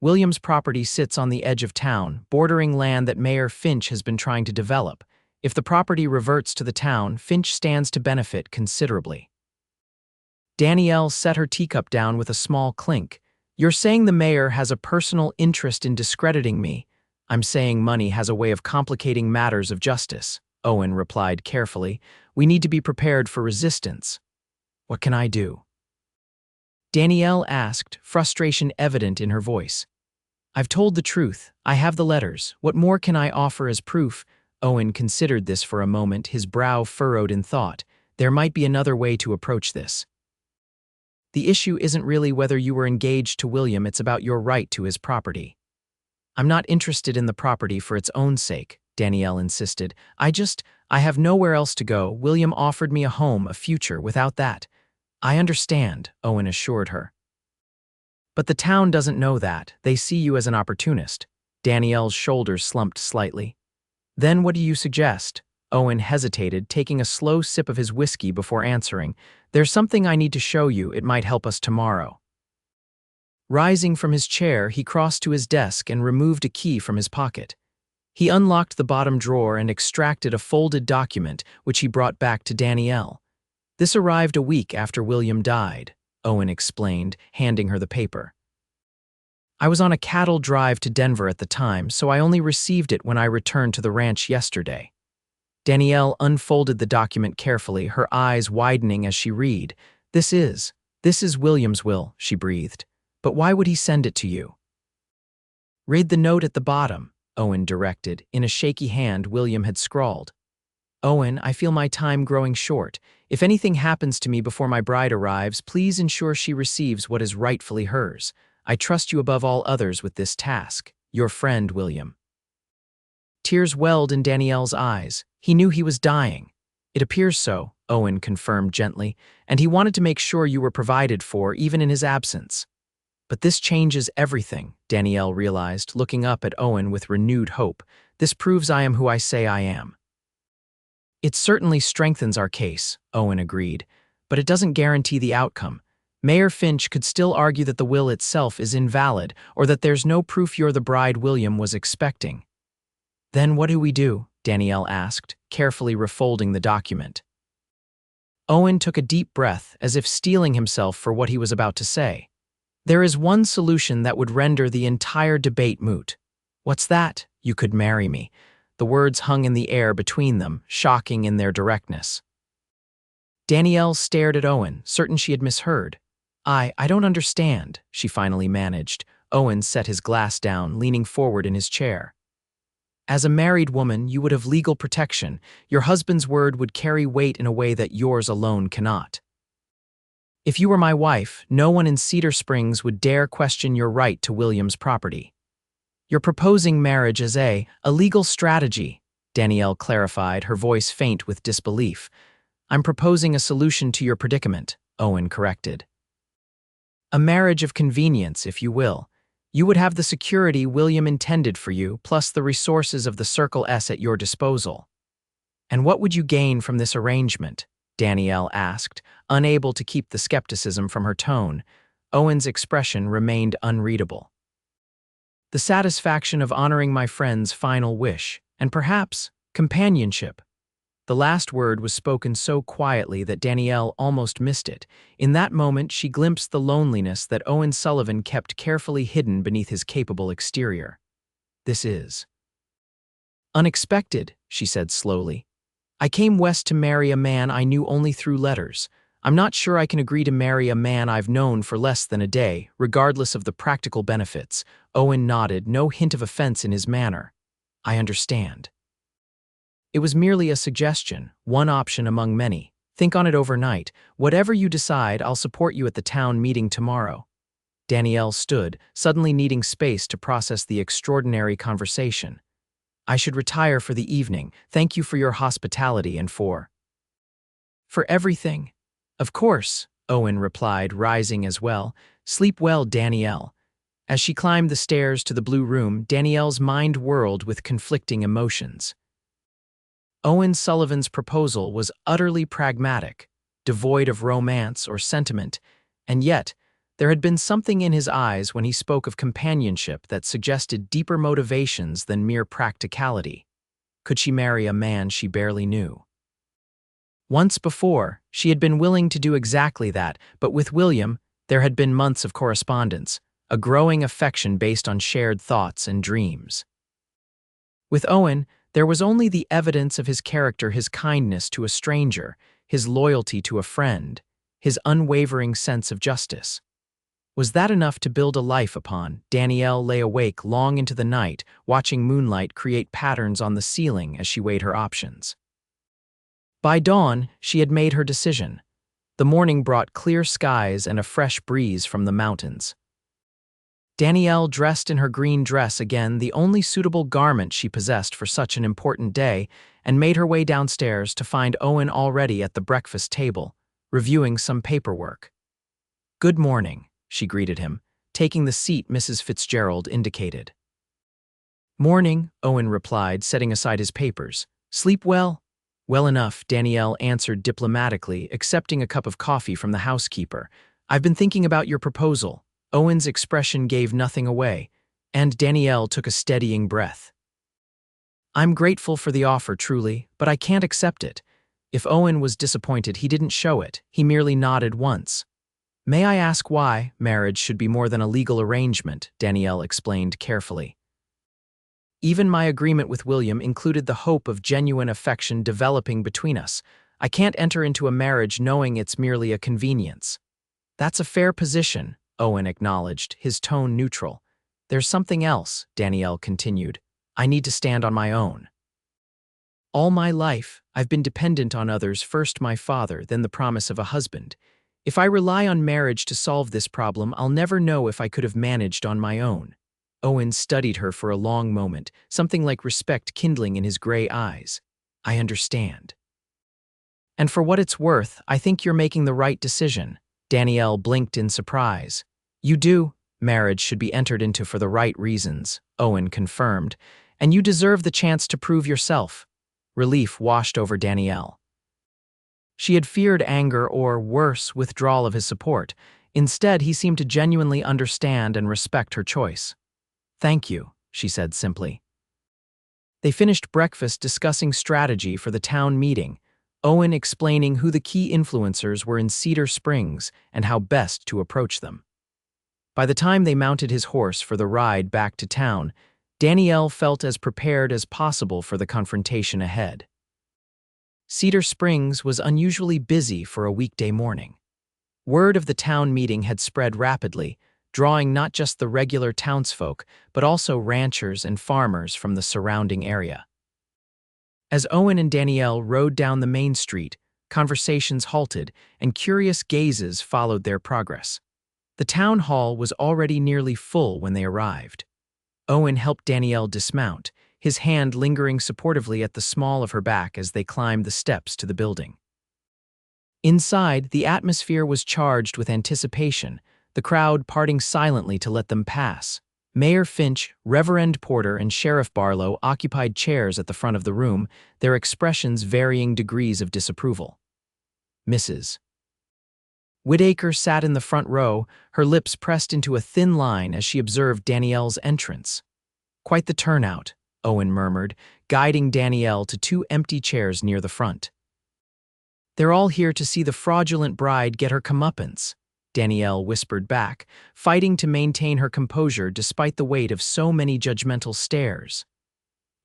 William's property sits on the edge of town, bordering land that Mayor Finch has been trying to develop. If the property reverts to the town, Finch stands to benefit considerably." Danielle set her teacup down with a small clink. "You're saying the mayor has a personal interest in discrediting me?" "I'm saying money has a way of complicating matters of justice," Owen replied carefully. "We need to be prepared for resistance." "What can I do?" Danielle asked, frustration evident in her voice. "I've told the truth. I have the letters. What more can I offer as proof?" Owen considered this for a moment, his brow furrowed in thought. There might be another way to approach this. "The issue isn't really whether you were engaged to William, it's about your right to his property." "I'm not interested in the property for its own sake," Danielle insisted. I have nowhere else to go. William offered me a home, a future. Without that." "I understand," Owen assured her. "But the town doesn't know that. They see you as an opportunist." Danielle's shoulders slumped slightly. "Then what do you suggest?" Owen hesitated, taking a slow sip of his whiskey before answering. "There's something I need to show you. It might help us tomorrow." Rising from his chair, he crossed to his desk and removed a key from his pocket. He unlocked the bottom drawer and extracted a folded document, which he brought back to Danielle. "This arrived a week after William died," Owen explained, handing her the paper. "I was on a cattle drive to Denver at the time, so I only received it when I returned to the ranch yesterday." Danielle unfolded the document carefully, her eyes widening as she read. This is William's will," she breathed. "But why would he send it to you?" "Read the note at the bottom," Owen directed. In a shaky hand, William had scrawled. "Owen, I feel my time growing short. If anything happens to me before my bride arrives, please ensure she receives what is rightfully hers. I trust you above all others with this task. Your friend, William." Tears welled in Danielle's eyes. He knew he was dying. "It appears so," Owen confirmed gently, "and he wanted to make sure you were provided for, even in his absence." "But this changes everything," Danielle realized, looking up at Owen with renewed hope. "This proves I am who I say I am." "It certainly strengthens our case," Owen agreed, "but it doesn't guarantee the outcome. Mayor Finch could still argue that the will itself is invalid, or that there's no proof you're the bride William was expecting." "Then what do we do?" Danielle asked, carefully refolding the document. Owen took a deep breath, as if steeling himself for what he was about to say. There is one solution that would render the entire debate moot. What's that? You could marry me. The words hung in the air between them, shocking in their directness. Danielle stared at Owen, certain she had misheard. I don't understand, she finally managed. Owen set his glass down, leaning forward in his chair. As a married woman, you would have legal protection. Your husband's word would carry weight in a way that yours alone cannot. If you were my wife, no one in Cedar Springs would dare question your right to William's property. You're proposing marriage as a legal strategy, Danielle clarified, her voice faint with disbelief. I'm proposing a solution to your predicament, Owen corrected. A marriage of convenience, if you will. You would have the security William intended for you, plus the resources of the Circle S at your disposal. And what would you gain from this arrangement? Danielle asked, unable to keep the skepticism from her tone. Owen's expression remained unreadable. The satisfaction of honoring my friend's final wish, and perhaps companionship. The last word was spoken so quietly that Danielle almost missed it. In that moment, she glimpsed the loneliness that Owen Sullivan kept carefully hidden beneath his capable exterior. This is unexpected, she said slowly. I came west to marry a man I knew only through letters. I'm not sure I can agree to marry a man I've known for less than a day, regardless of the practical benefits. Owen nodded, no hint of offense in his manner. I understand. It was merely a suggestion, one option among many. Think on it overnight. Whatever you decide, I'll support you at the town meeting tomorrow. Danielle stood, suddenly needing space to process the extraordinary conversation. I should retire for the evening. Thank you for your hospitality and for everything. Of course, Owen replied, rising as well. Sleep well, Danielle. As she climbed the stairs to the blue room, Danielle's mind whirled with conflicting emotions. Owen Sullivan's proposal was utterly pragmatic, devoid of romance or sentiment, and yet there had been something in his eyes when he spoke of companionship that suggested deeper motivations than mere practicality. Could she marry a man she barely knew? Once before, she had been willing to do exactly that, but with William, there had been months of correspondence, a growing affection based on shared thoughts and dreams. With Owen, there was only the evidence of his character, his kindness to a stranger, his loyalty to a friend, his unwavering sense of justice. Was that enough to build a life upon? Danielle lay awake long into the night, watching moonlight create patterns on the ceiling as she weighed her options. By dawn, she had made her decision. The morning brought clear skies and a fresh breeze from the mountains. Danielle dressed in her green dress again, the only suitable garment she possessed for such an important day, and made her way downstairs to find Owen already at the breakfast table, reviewing some paperwork. Good morning, she greeted him, taking the seat Mrs. Fitzgerald indicated. Morning, Owen replied, setting aside his papers. Sleep well? Well enough, Danielle answered diplomatically, accepting a cup of coffee from the housekeeper. I've been thinking about your proposal. Owen's expression gave nothing away, and Danielle took a steadying breath. I'm grateful for the offer, truly, but I can't accept it. If Owen was disappointed, he didn't show it. He merely nodded once. May I ask why? Marriage should be more than a legal arrangement, Danielle explained carefully. Even my agreement with William included the hope of genuine affection developing between us. I can't enter into a marriage knowing it's merely a convenience. That's a fair position, Owen acknowledged, his tone neutral. There's something else, Danielle continued. I need to stand on my own. All my life, I've been dependent on others, first my father, then the promise of a husband. If I rely on marriage to solve this problem, I'll never know if I could have managed on my own. Owen studied her for a long moment, something like respect kindling in his gray eyes. I understand. And for what it's worth, I think you're making the right decision. Danielle blinked in surprise. You do. Marriage should be entered into for the right reasons, Owen confirmed, and you deserve the chance to prove yourself. Relief washed over Danielle. She had feared anger or, worse, withdrawal of his support. Instead, he seemed to genuinely understand and respect her choice. Thank you, she said simply. They finished breakfast discussing strategy for the town meeting. Owen explaining who the key influencers were in Cedar Springs and how best to approach them. By the time they mounted his horse for the ride back to town, Danielle felt as prepared as possible for the confrontation ahead. Cedar Springs was unusually busy for a weekday morning. Word of the town meeting had spread rapidly, drawing not just the regular townsfolk, but also ranchers and farmers from the surrounding area. As Owen and Danielle rode down the main street, conversations halted and curious gazes followed their progress. The town hall was already nearly full when they arrived. Owen helped Danielle dismount, his hand lingering supportively at the small of her back as they climbed the steps to the building. Inside, the atmosphere was charged with anticipation, the crowd parting silently to let them pass. Mayor Finch, Reverend Porter, and Sheriff Barlow occupied chairs at the front of the room, their expressions varying degrees of disapproval. Mrs. Whitaker sat in the front row, her lips pressed into a thin line as she observed Danielle's entrance. "Quite the turnout," Owen murmured, guiding Danielle to two empty chairs near the front. "They're all here to see the fraudulent bride get her comeuppance," Danielle whispered back, fighting to maintain her composure despite the weight of so many judgmental stares.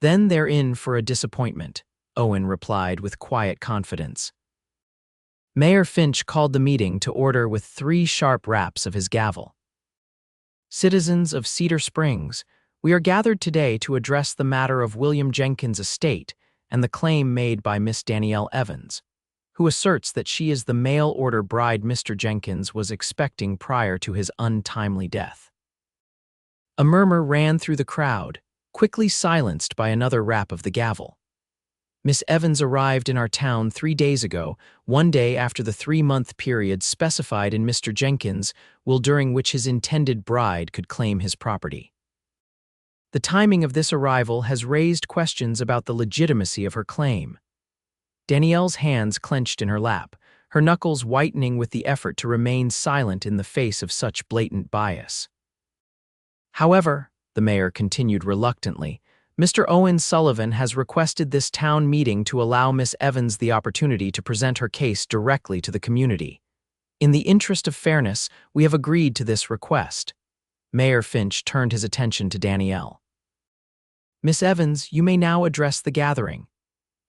"Then they're in for a disappointment," Owen replied with quiet confidence. Mayor Finch called the meeting to order with 3 sharp raps of his gavel. "Citizens of Cedar Springs, we are gathered today to address the matter of William Jenkins' estate and the claim made by Miss Danielle Evans, who asserts that she is the mail-order bride Mr. Jenkins was expecting prior to his untimely death." A murmur ran through the crowd, quickly silenced by another rap of the gavel. "Miss Evans arrived in our town 3 days ago, one day after the 3-month period specified in Mr. Jenkins' will during which his intended bride could claim his property. The timing of this arrival has raised questions about the legitimacy of her claim." Danielle's hands clenched in her lap, her knuckles whitening with the effort to remain silent in the face of such blatant bias. "However," the mayor continued reluctantly, "Mr. Owen Sullivan has requested this town meeting to allow Miss Evans the opportunity to present her case directly to the community. In the interest of fairness, we have agreed to this request." Mayor Finch turned his attention to Danielle. "Miss Evans, you may now address the gathering."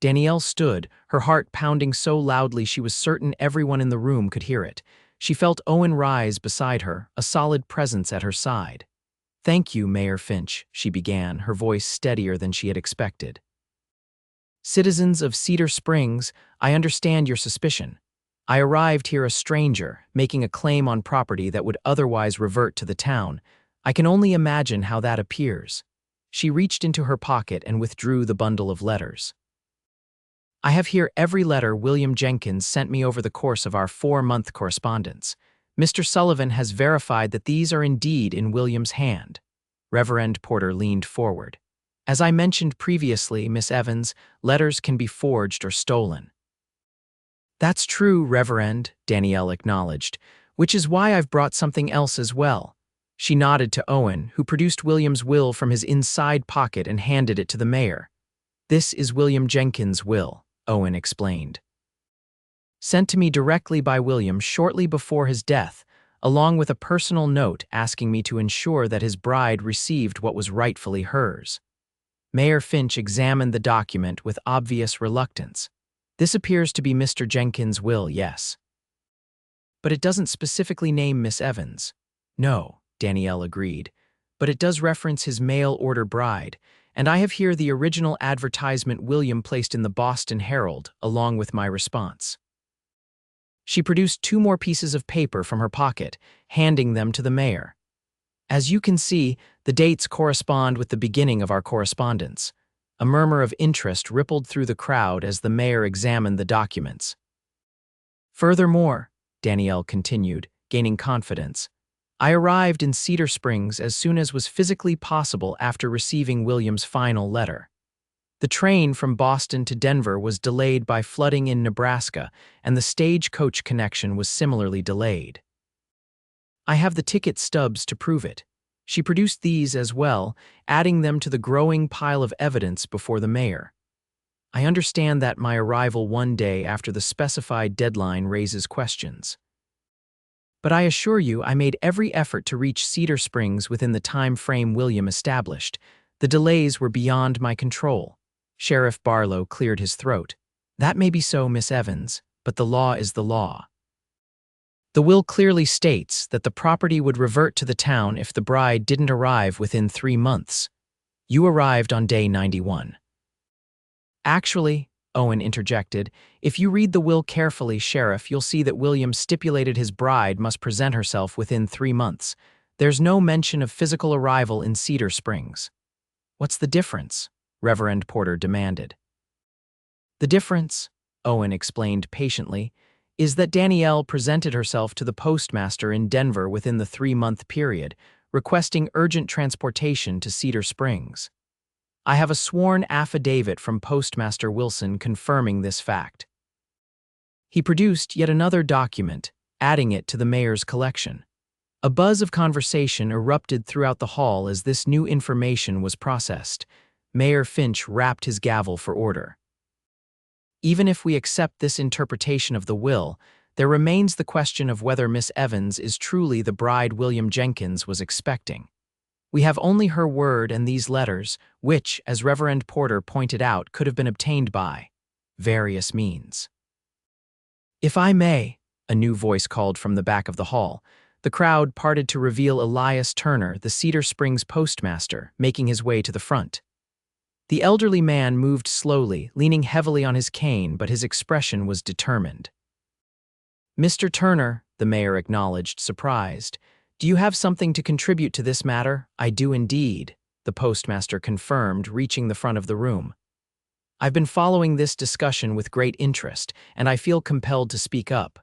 Danielle stood, her heart pounding so loudly she was certain everyone in the room could hear it. She felt Owen rise beside her, a solid presence at her side. "Thank you, Mayor Finch," she began, her voice steadier than she had expected. "Citizens of Cedar Springs, I understand your suspicion. I arrived here a stranger, making a claim on property that would otherwise revert to the town. I can only imagine how that appears." She reached into her pocket and withdrew the bundle of letters. "I have here every letter William Jenkins sent me over the course of our 4-month correspondence. Mr. Sullivan has verified that these are indeed in William's hand." Reverend Porter leaned forward. "As I mentioned previously, Miss Evans, letters can be forged or stolen." "That's true, Reverend," Danielle acknowledged, "which is why I've brought something else as well." She nodded to Owen, who produced William's will from his inside pocket and handed it to the mayor. "This is William Jenkins' will," Owen explained. "Sent to me directly by William shortly before his death, along with a personal note asking me to ensure that his bride received what was rightfully hers." Mayor Finch examined the document with obvious reluctance. "This appears to be Mr. Jenkins' will, yes. But it doesn't specifically name Miss Evans." "No," Danielle agreed, "but it does reference his mail-order bride, and I have here the original advertisement William placed in the Boston Herald, along with my response." She produced 2 more pieces of paper from her pocket, handing them to the mayor. "As you can see, the dates correspond with the beginning of our correspondence." A murmur of interest rippled through the crowd as the mayor examined the documents. "Furthermore," Danielle continued, gaining confidence, "I arrived in Cedar Springs as soon as was physically possible after receiving William's final letter. The train from Boston to Denver was delayed by flooding in Nebraska, and the stagecoach connection was similarly delayed. I have the ticket stubs to prove it." She produced these as well, adding them to the growing pile of evidence before the mayor. I understand that my arrival one day after the specified deadline raises questions. But I assure you I made every effort to reach Cedar Springs within the time frame William established. The delays were beyond my control. Sheriff Barlow cleared his throat. That may be so, Miss Evans, but the law is the law. The will clearly states that the property would revert to the town if the bride didn't arrive within 3 months. You arrived on day 91. Actually, Owen interjected, if you read the will carefully, Sheriff, you'll see that William stipulated his bride must present herself within 3 months. There's no mention of physical arrival in Cedar Springs. What's the difference? Reverend Porter demanded. The difference, Owen explained patiently, is that Danielle presented herself to the postmaster in Denver within the 3-month period, requesting urgent transportation to Cedar Springs. I have a sworn affidavit from Postmaster Wilson confirming this fact. He produced yet another document, adding it to the mayor's collection. A buzz of conversation erupted throughout the hall as this new information was processed. Mayor Finch rapped his gavel for order. Even if we accept this interpretation of the will, there remains the question of whether Miss Evans is truly the bride William Jenkins was expecting. We have only her word and these letters, which, as Reverend Porter pointed out, could have been obtained by various means. If I may, a new voice called from the back of the hall. The crowd parted to reveal Elias Turner, the Cedar Springs postmaster, making his way to the front. The elderly man moved slowly, leaning heavily on his cane, but his expression was determined. Mr. Turner, the mayor acknowledged, surprised. Do you have something to contribute to this matter? I do indeed, the postmaster confirmed, reaching the front of the room. I've been following this discussion with great interest, and I feel compelled to speak up.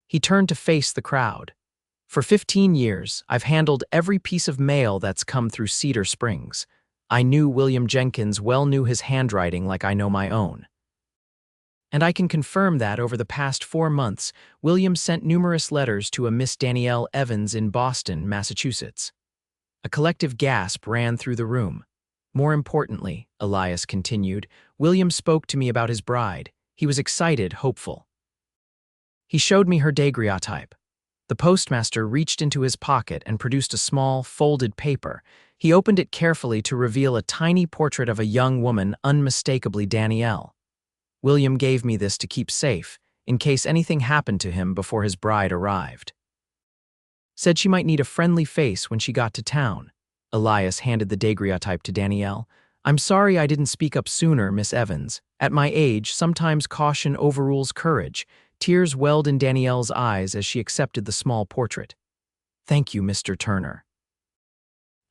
He turned to face the crowd. For 15 years, I've handled every piece of mail that's come through Cedar Springs. I knew William Jenkins well knew his handwriting like I know my own. And I can confirm that over the past 4 months, William sent numerous letters to a Miss Danielle Evans in Boston, Massachusetts. A collective gasp ran through the room. More importantly, Elias continued, William spoke to me about his bride. He was excited, hopeful. He showed me her daguerreotype. The postmaster reached into his pocket and produced a small, folded paper. He opened it carefully to reveal a tiny portrait of a young woman, unmistakably Danielle. William gave me this to keep safe, in case anything happened to him before his bride arrived. Said she might need a friendly face when she got to town. Elias handed the daguerreotype to Danielle. I'm sorry I didn't speak up sooner, Miss Evans. At my age, sometimes caution overrules courage. Tears welled in Danielle's eyes as she accepted the small portrait. Thank you, Mr. Turner.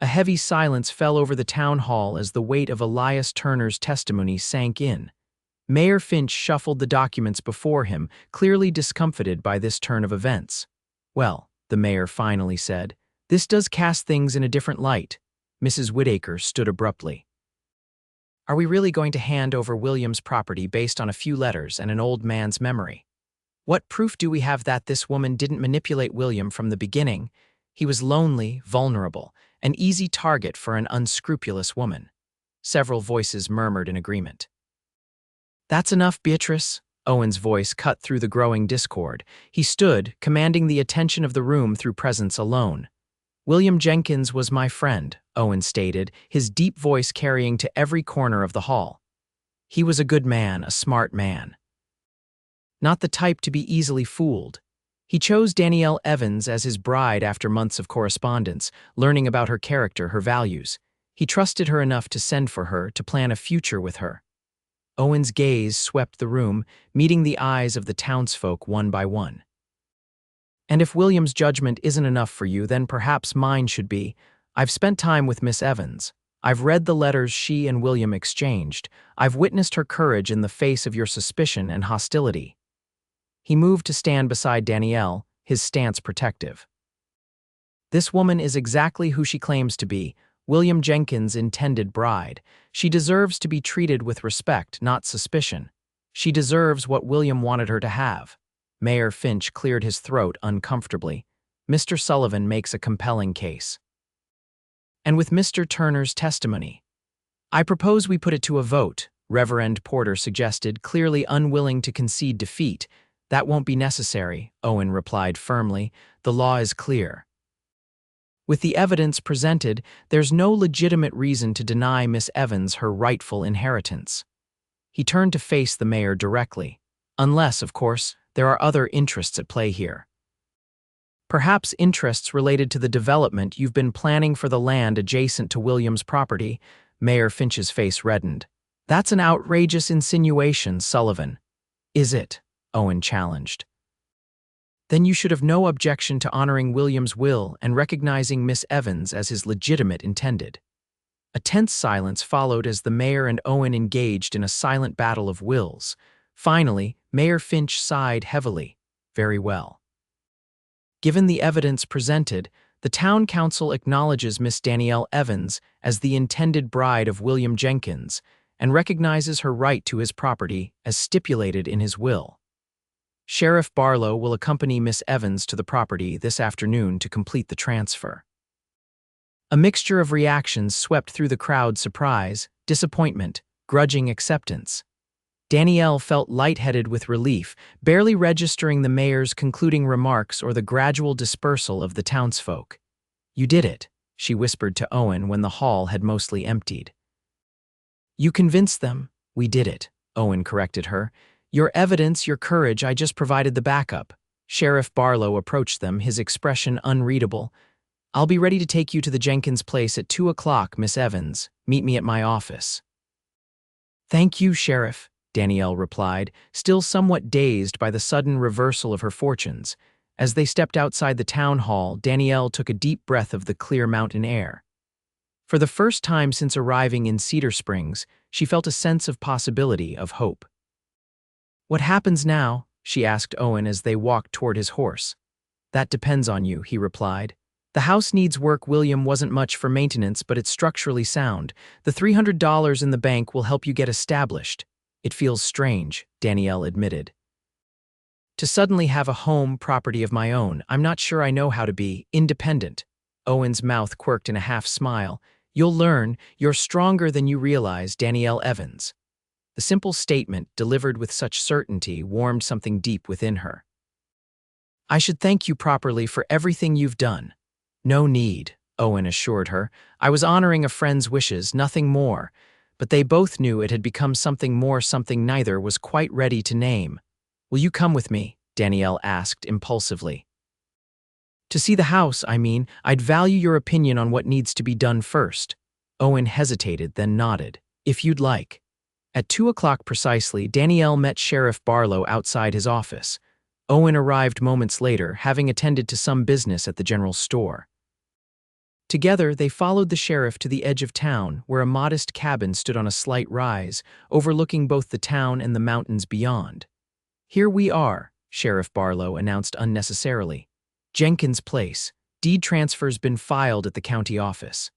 A heavy silence fell over the town hall as the weight of Elias Turner's testimony sank in. Mayor Finch shuffled the documents before him, clearly discomfited by this turn of events. Well, the mayor finally said, this does cast things in a different light. Mrs. Whittaker stood abruptly. Are we really going to hand over William's property based on a few letters and an old man's memory? What proof do we have that this woman didn't manipulate William from the beginning? He was lonely, vulnerable, an easy target for an unscrupulous woman. Several voices murmured in agreement. That's enough, Beatrice. Owen's voice cut through the growing discord. He stood, commanding the attention of the room through presence alone. William Jenkins was my friend, Owen stated, his deep voice carrying to every corner of the hall. He was a good man, a smart man. Not the type to be easily fooled. He chose Danielle Evans as his bride after months of correspondence, learning about her character, her values. He trusted her enough to send for her, to plan a future with her. Owen's gaze swept the room, meeting the eyes of the townsfolk one by one. And if William's judgment isn't enough for you, then perhaps mine should be. I've spent time with Miss Evans. I've read the letters she and William exchanged. I've witnessed her courage in the face of your suspicion and hostility. He moved to stand beside Danielle, his stance protective. This woman is exactly who she claims to be, William Jenkins' intended bride. She deserves to be treated with respect, not suspicion. She deserves what William wanted her to have. Mayor Finch cleared his throat uncomfortably. Mr. Sullivan makes a compelling case. And with Mr. Turner's testimony, I propose we put it to a vote, Reverend Porter suggested, clearly unwilling to concede defeat. That won't be necessary, Owen replied firmly. The law is clear. With the evidence presented, there's no legitimate reason to deny Miss Evans her rightful inheritance. He turned to face the mayor directly. Unless, of course, there are other interests at play here. Perhaps interests related to the development you've been planning for the land adjacent to William's property. Mayor Finch's face reddened. That's an outrageous insinuation, Sullivan. Is it? Owen challenged. Then you should have no objection to honoring William's will and recognizing Miss Evans as his legitimate intended. A tense silence followed as the mayor and Owen engaged in a silent battle of wills. Finally, Mayor Finch sighed heavily. Very well. Given the evidence presented, the town council acknowledges Miss Danielle Evans as the intended bride of William Jenkins and recognizes her right to his property as stipulated in his will. Sheriff Barlow will accompany Miss Evans to the property this afternoon to complete the transfer. A mixture of reactions swept through the crowd: surprise, disappointment, grudging acceptance. Danielle felt lightheaded with relief, barely registering the mayor's concluding remarks or the gradual dispersal of the townsfolk. You did it, she whispered to Owen when the hall had mostly emptied. You convinced them. We did it, Owen corrected her. Your evidence, your courage, I just provided the backup. Sheriff Barlow approached them, his expression unreadable. I'll be ready to take you to the Jenkins place at 2 o'clock, Miss Evans. Meet me at my office. Thank you, Sheriff, Danielle replied, still somewhat dazed by the sudden reversal of her fortunes. As they stepped outside the town hall, Danielle took a deep breath of the clear mountain air. For the first time since arriving in Cedar Springs, she felt a sense of possibility, of hope. What happens now? She asked Owen as they walked toward his horse. That depends on you, he replied. The house needs work. William wasn't much for maintenance, but it's structurally sound. The $300 in the bank will help you get established. It feels strange, Danielle admitted. To suddenly have a home, property of my own. I'm not sure I know how to be independent. Owen's mouth quirked in a half smile. You'll learn. You're stronger than you realize, Danielle Evans. The simple statement, delivered with such certainty, warmed something deep within her. I should thank you properly for everything you've done. No need, Owen assured her. I was honoring a friend's wishes, nothing more. But they both knew it had become something more, something neither was quite ready to name. Will you come with me? Danielle asked impulsively. To see the house, I mean. I'd value your opinion on what needs to be done first. Owen hesitated, then nodded. If you'd like. At 2 o'clock precisely, Danielle met Sheriff Barlow outside his office. Owen arrived moments later, having attended to some business at the general store. Together, they followed the sheriff to the edge of town, where a modest cabin stood on a slight rise, overlooking both the town and the mountains beyond. Here we are, Sheriff Barlow announced unnecessarily. Jenkins Place. Deed transfer's been filed at the county office.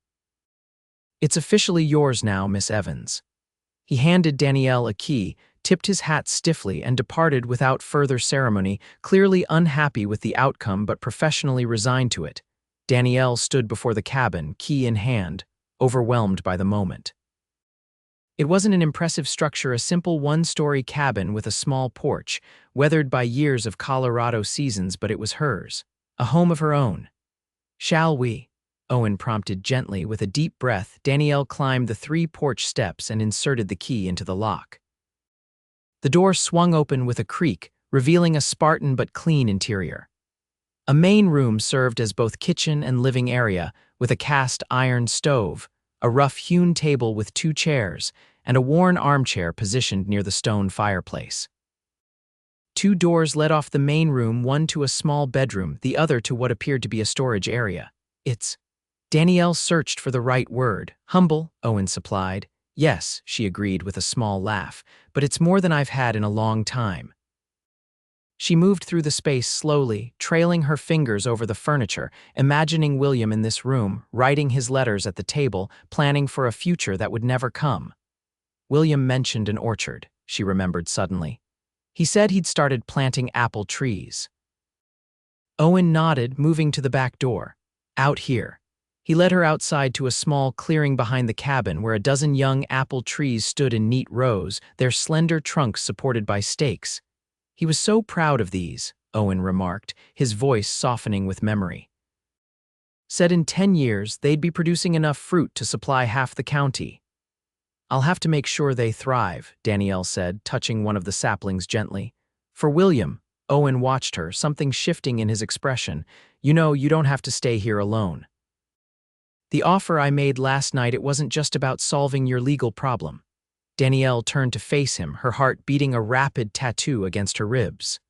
It's officially yours now, Miss Evans. He handed Danielle a key, tipped his hat stiffly, and departed without further ceremony, clearly unhappy with the outcome but professionally resigned to it. Danielle stood before the cabin, key in hand, overwhelmed by the moment. It wasn't an impressive structure, a simple one-story cabin with a small porch, weathered by years of Colorado seasons, but it was hers, a home of her own. Shall we? Owen prompted gently. With a deep breath, Danielle climbed the 3 porch steps and inserted the key into the lock. The door swung open with a creak, revealing a Spartan but clean interior. A main room served as both kitchen and living area, with a cast iron stove, a rough-hewn table with 2 chairs, and a worn armchair positioned near the stone fireplace. 2 doors led off the main room, one to a small bedroom, the other to what appeared to be a storage area. It's... Danielle searched for the right word. Humble, Owen supplied. Yes, she agreed with a small laugh, but it's more than I've had in a long time. She moved through the space slowly, trailing her fingers over the furniture, imagining William in this room, writing his letters at the table, planning for a future that would never come. William mentioned an orchard, she remembered suddenly. He said he'd started planting apple trees. Owen nodded, moving to the back door. Out here. He led her outside to a small clearing behind the cabin where a dozen young apple trees stood in neat rows, their slender trunks supported by stakes. He was so proud of these, Owen remarked, his voice softening with memory. Said in 10 years they'd be producing enough fruit to supply half the county. I'll have to make sure they thrive, Danielle said, touching one of the saplings gently. For William, Owen watched her, something shifting in his expression. You know, you don't have to stay here alone. The offer I made last night, it wasn't just about solving your legal problem. Danielle turned to face him, her heart beating a rapid tattoo against her ribs.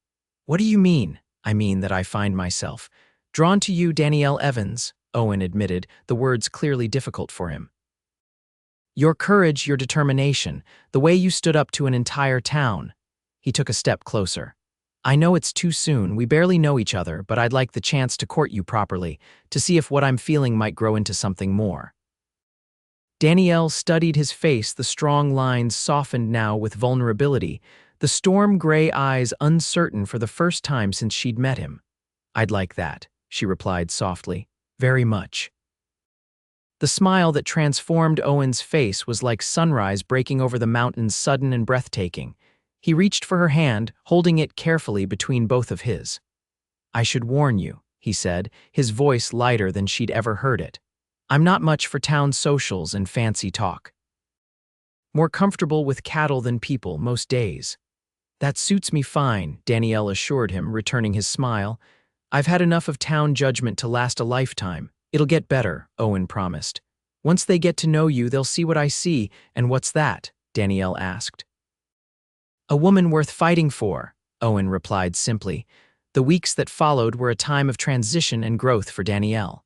What do you mean? I mean that I find myself drawn to you, Danielle Evans, Owen admitted, the words clearly difficult for him. Your courage, your determination, the way you stood up to an entire town. He took a step closer. I know it's too soon, we barely know each other, but I'd like the chance to court you properly, to see if what I'm feeling might grow into something more. Danielle studied his face, the strong lines softened now with vulnerability, the storm-gray eyes uncertain for the first time since she'd met him. I'd like that, she replied softly. Very much. The smile that transformed Owen's face was like sunrise breaking over the mountains, sudden and breathtaking. He reached for her hand, holding it carefully between both of his. I should warn you, he said, his voice lighter than she'd ever heard it. I'm not much for town socials and fancy talk. More comfortable with cattle than people most days. That suits me fine, Danielle assured him, returning his smile. I've had enough of town judgment to last a lifetime. It'll get better, Owen promised. Once they get to know you, they'll see what I see. And what's that? Danielle asked. A woman worth fighting for, Owen replied simply. The weeks that followed were a time of transition and growth for Danielle.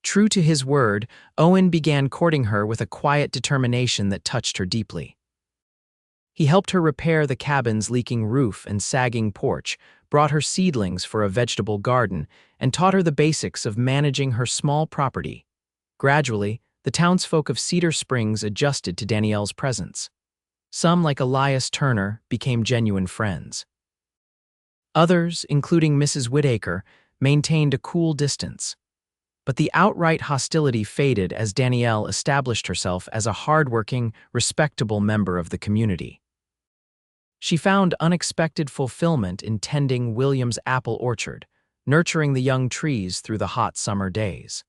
True to his word, Owen began courting her with a quiet determination that touched her deeply. He helped her repair the cabin's leaking roof and sagging porch, brought her seedlings for a vegetable garden, and taught her the basics of managing her small property. Gradually, the townsfolk of Cedar Springs adjusted to Danielle's presence. Some, like Elias Turner, became genuine friends. Others, including Mrs. Whittaker, maintained a cool distance. But the outright hostility faded as Danielle established herself as a hardworking, respectable member of the community. She found unexpected fulfillment in tending William's apple orchard, nurturing the young trees through the hot summer days.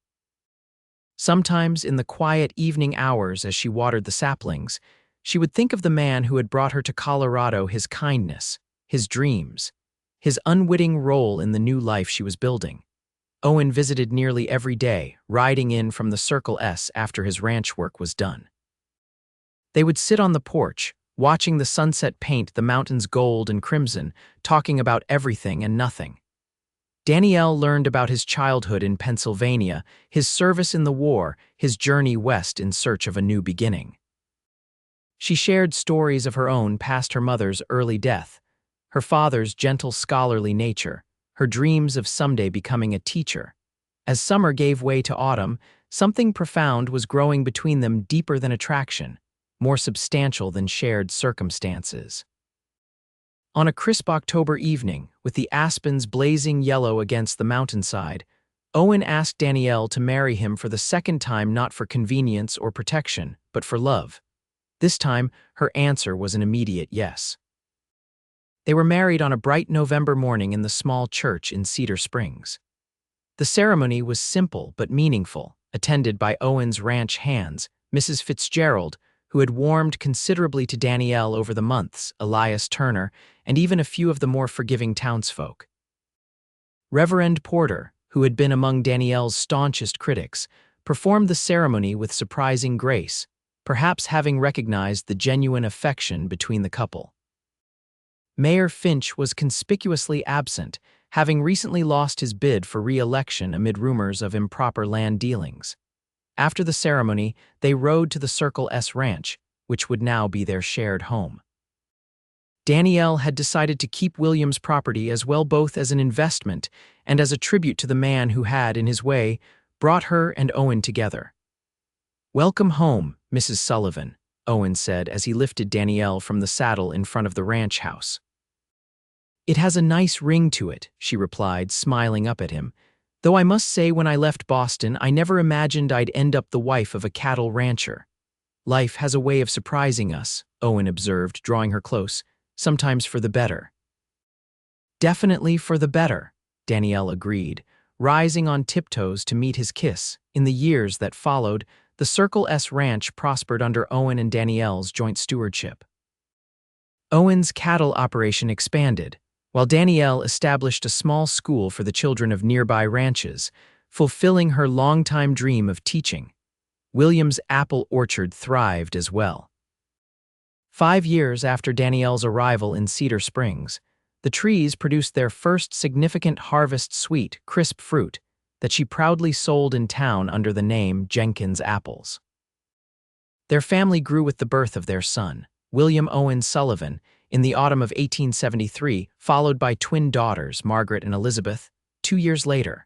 Sometimes in the quiet evening hours as she watered the saplings, she would think of the man who had brought her to Colorado, his kindness, his dreams, his unwitting role in the new life she was building. Owen visited nearly every day, riding in from the Circle S after his ranch work was done. They would sit on the porch, watching the sunset paint the mountains gold and crimson, talking about everything and nothing. Danielle learned about his childhood in Pennsylvania, his service in the war, his journey west in search of a new beginning. She shared stories of her own past her mother's early death, her father's gentle scholarly nature, her dreams of someday becoming a teacher. As summer gave way to autumn, something profound was growing between them, deeper than attraction, more substantial than shared circumstances. On a crisp October evening, with the aspens blazing yellow against the mountainside, Owen asked Danielle to marry him for the second time, not for convenience or protection, but for love. This time, her answer was an immediate yes. They were married on a bright November morning in the small church in Cedar Springs. The ceremony was simple but meaningful, attended by Owen's ranch hands, Mrs. Fitzgerald, who had warmed considerably to Danielle over the months, Elias Turner, and even a few of the more forgiving townsfolk. Reverend Porter, who had been among Danielle's staunchest critics, performed the ceremony with surprising grace, perhaps having recognized the genuine affection between the couple. Mayor Finch was conspicuously absent, having recently lost his bid for re-election amid rumors of improper land dealings. After the ceremony, they rode to the Circle S ranch, which would now be their shared home. Danielle had decided to keep William's property as well, both as an investment and as a tribute to the man who had, in his way, brought her and Owen together. "Welcome home, Mrs. Sullivan," Owen said as he lifted Danielle from the saddle in front of the ranch house. "It has a nice ring to it," she replied, smiling up at him. Though I must say when I left Boston, I never imagined I'd end up the wife of a cattle rancher. Life has a way of surprising us, Owen observed, drawing her close, sometimes for the better. Definitely for the better, Danielle agreed, rising on tiptoes to meet his kiss. In the years that followed, the Circle S Ranch prospered under Owen and Danielle's joint stewardship. Owen's cattle operation expanded, while Danielle established a small school for the children of nearby ranches, fulfilling her longtime dream of teaching. William's apple orchard thrived as well. 5 years after Danielle's arrival in Cedar Springs, the trees produced their first significant harvest, sweet, crisp fruit that she proudly sold in town under the name Jenkins apples. Their family grew with the birth of their son, William Owen Sullivan, in the autumn of 1873, followed by twin daughters, Margaret and Elizabeth, 2 years later.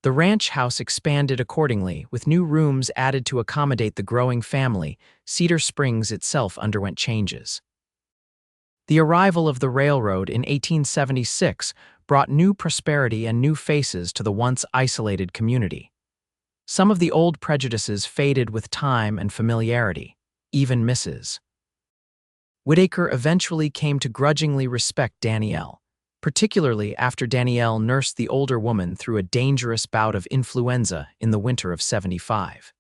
The ranch house expanded accordingly, with new rooms added to accommodate the growing family. Cedar Springs itself underwent changes. The arrival of the railroad in 1876 brought new prosperity and new faces to the once isolated community. Some of the old prejudices faded with time and familiarity. Even Mrs. Whittaker eventually came to grudgingly respect Danielle, particularly after Danielle nursed the older woman through a dangerous bout of influenza in the winter of '75.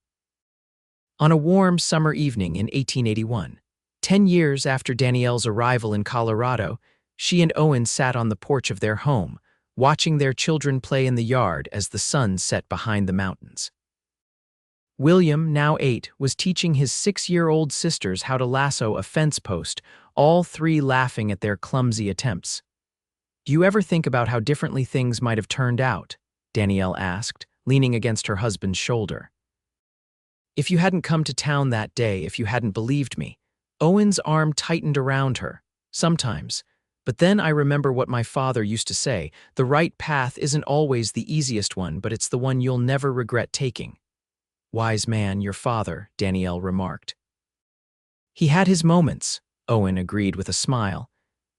On a warm summer evening in 1881, 10 years after Danielle's arrival in Colorado, she and Owen sat on the porch of their home, watching their children play in the yard as the sun set behind the mountains. William, now 8, was teaching his 6-year-old sisters how to lasso a fence post, all three laughing at their clumsy attempts. "Do you ever think about how differently things might have turned out?" Danielle asked, leaning against her husband's shoulder. "If you hadn't come to town that day, if you hadn't believed me." Owen's arm tightened around her. "Sometimes. But then I remember what my father used to say, the right path isn't always the easiest one, but it's the one you'll never regret taking." "Wise man, your father," Danielle remarked. "He had his moments," Owen agreed with a smile.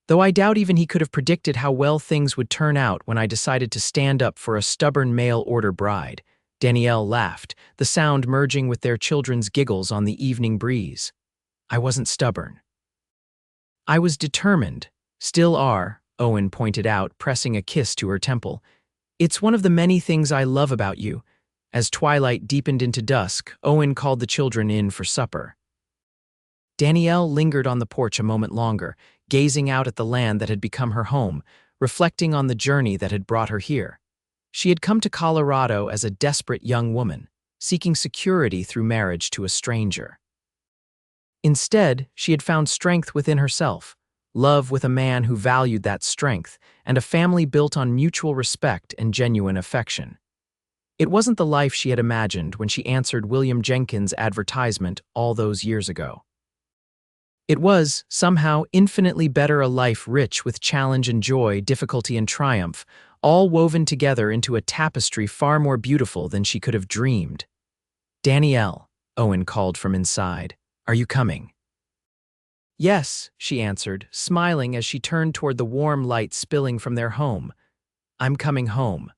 "Though I doubt even he could have predicted how well things would turn out when I decided to stand up for a stubborn mail-order bride." Danielle laughed, the sound merging with their children's giggles on the evening breeze. "I wasn't stubborn. I was determined. Still are," Owen pointed out, pressing a kiss to her temple. "It's one of the many things I love about you." As twilight deepened into dusk, Owen called the children in for supper. Danielle lingered on the porch a moment longer, gazing out at the land that had become her home, reflecting on the journey that had brought her here. She had come to Colorado as a desperate young woman, seeking security through marriage to a stranger. Instead, she had found strength within herself, love with a man who valued that strength, and a family built on mutual respect and genuine affection. It wasn't the life she had imagined when she answered William Jenkins' advertisement all those years ago. It was, somehow, infinitely better, a life rich with challenge and joy, difficulty and triumph, all woven together into a tapestry far more beautiful than she could have dreamed. "Danielle," Owen called from inside, "are you coming?" "Yes," she answered, smiling as she turned toward the warm light spilling from their home. "I'm coming home."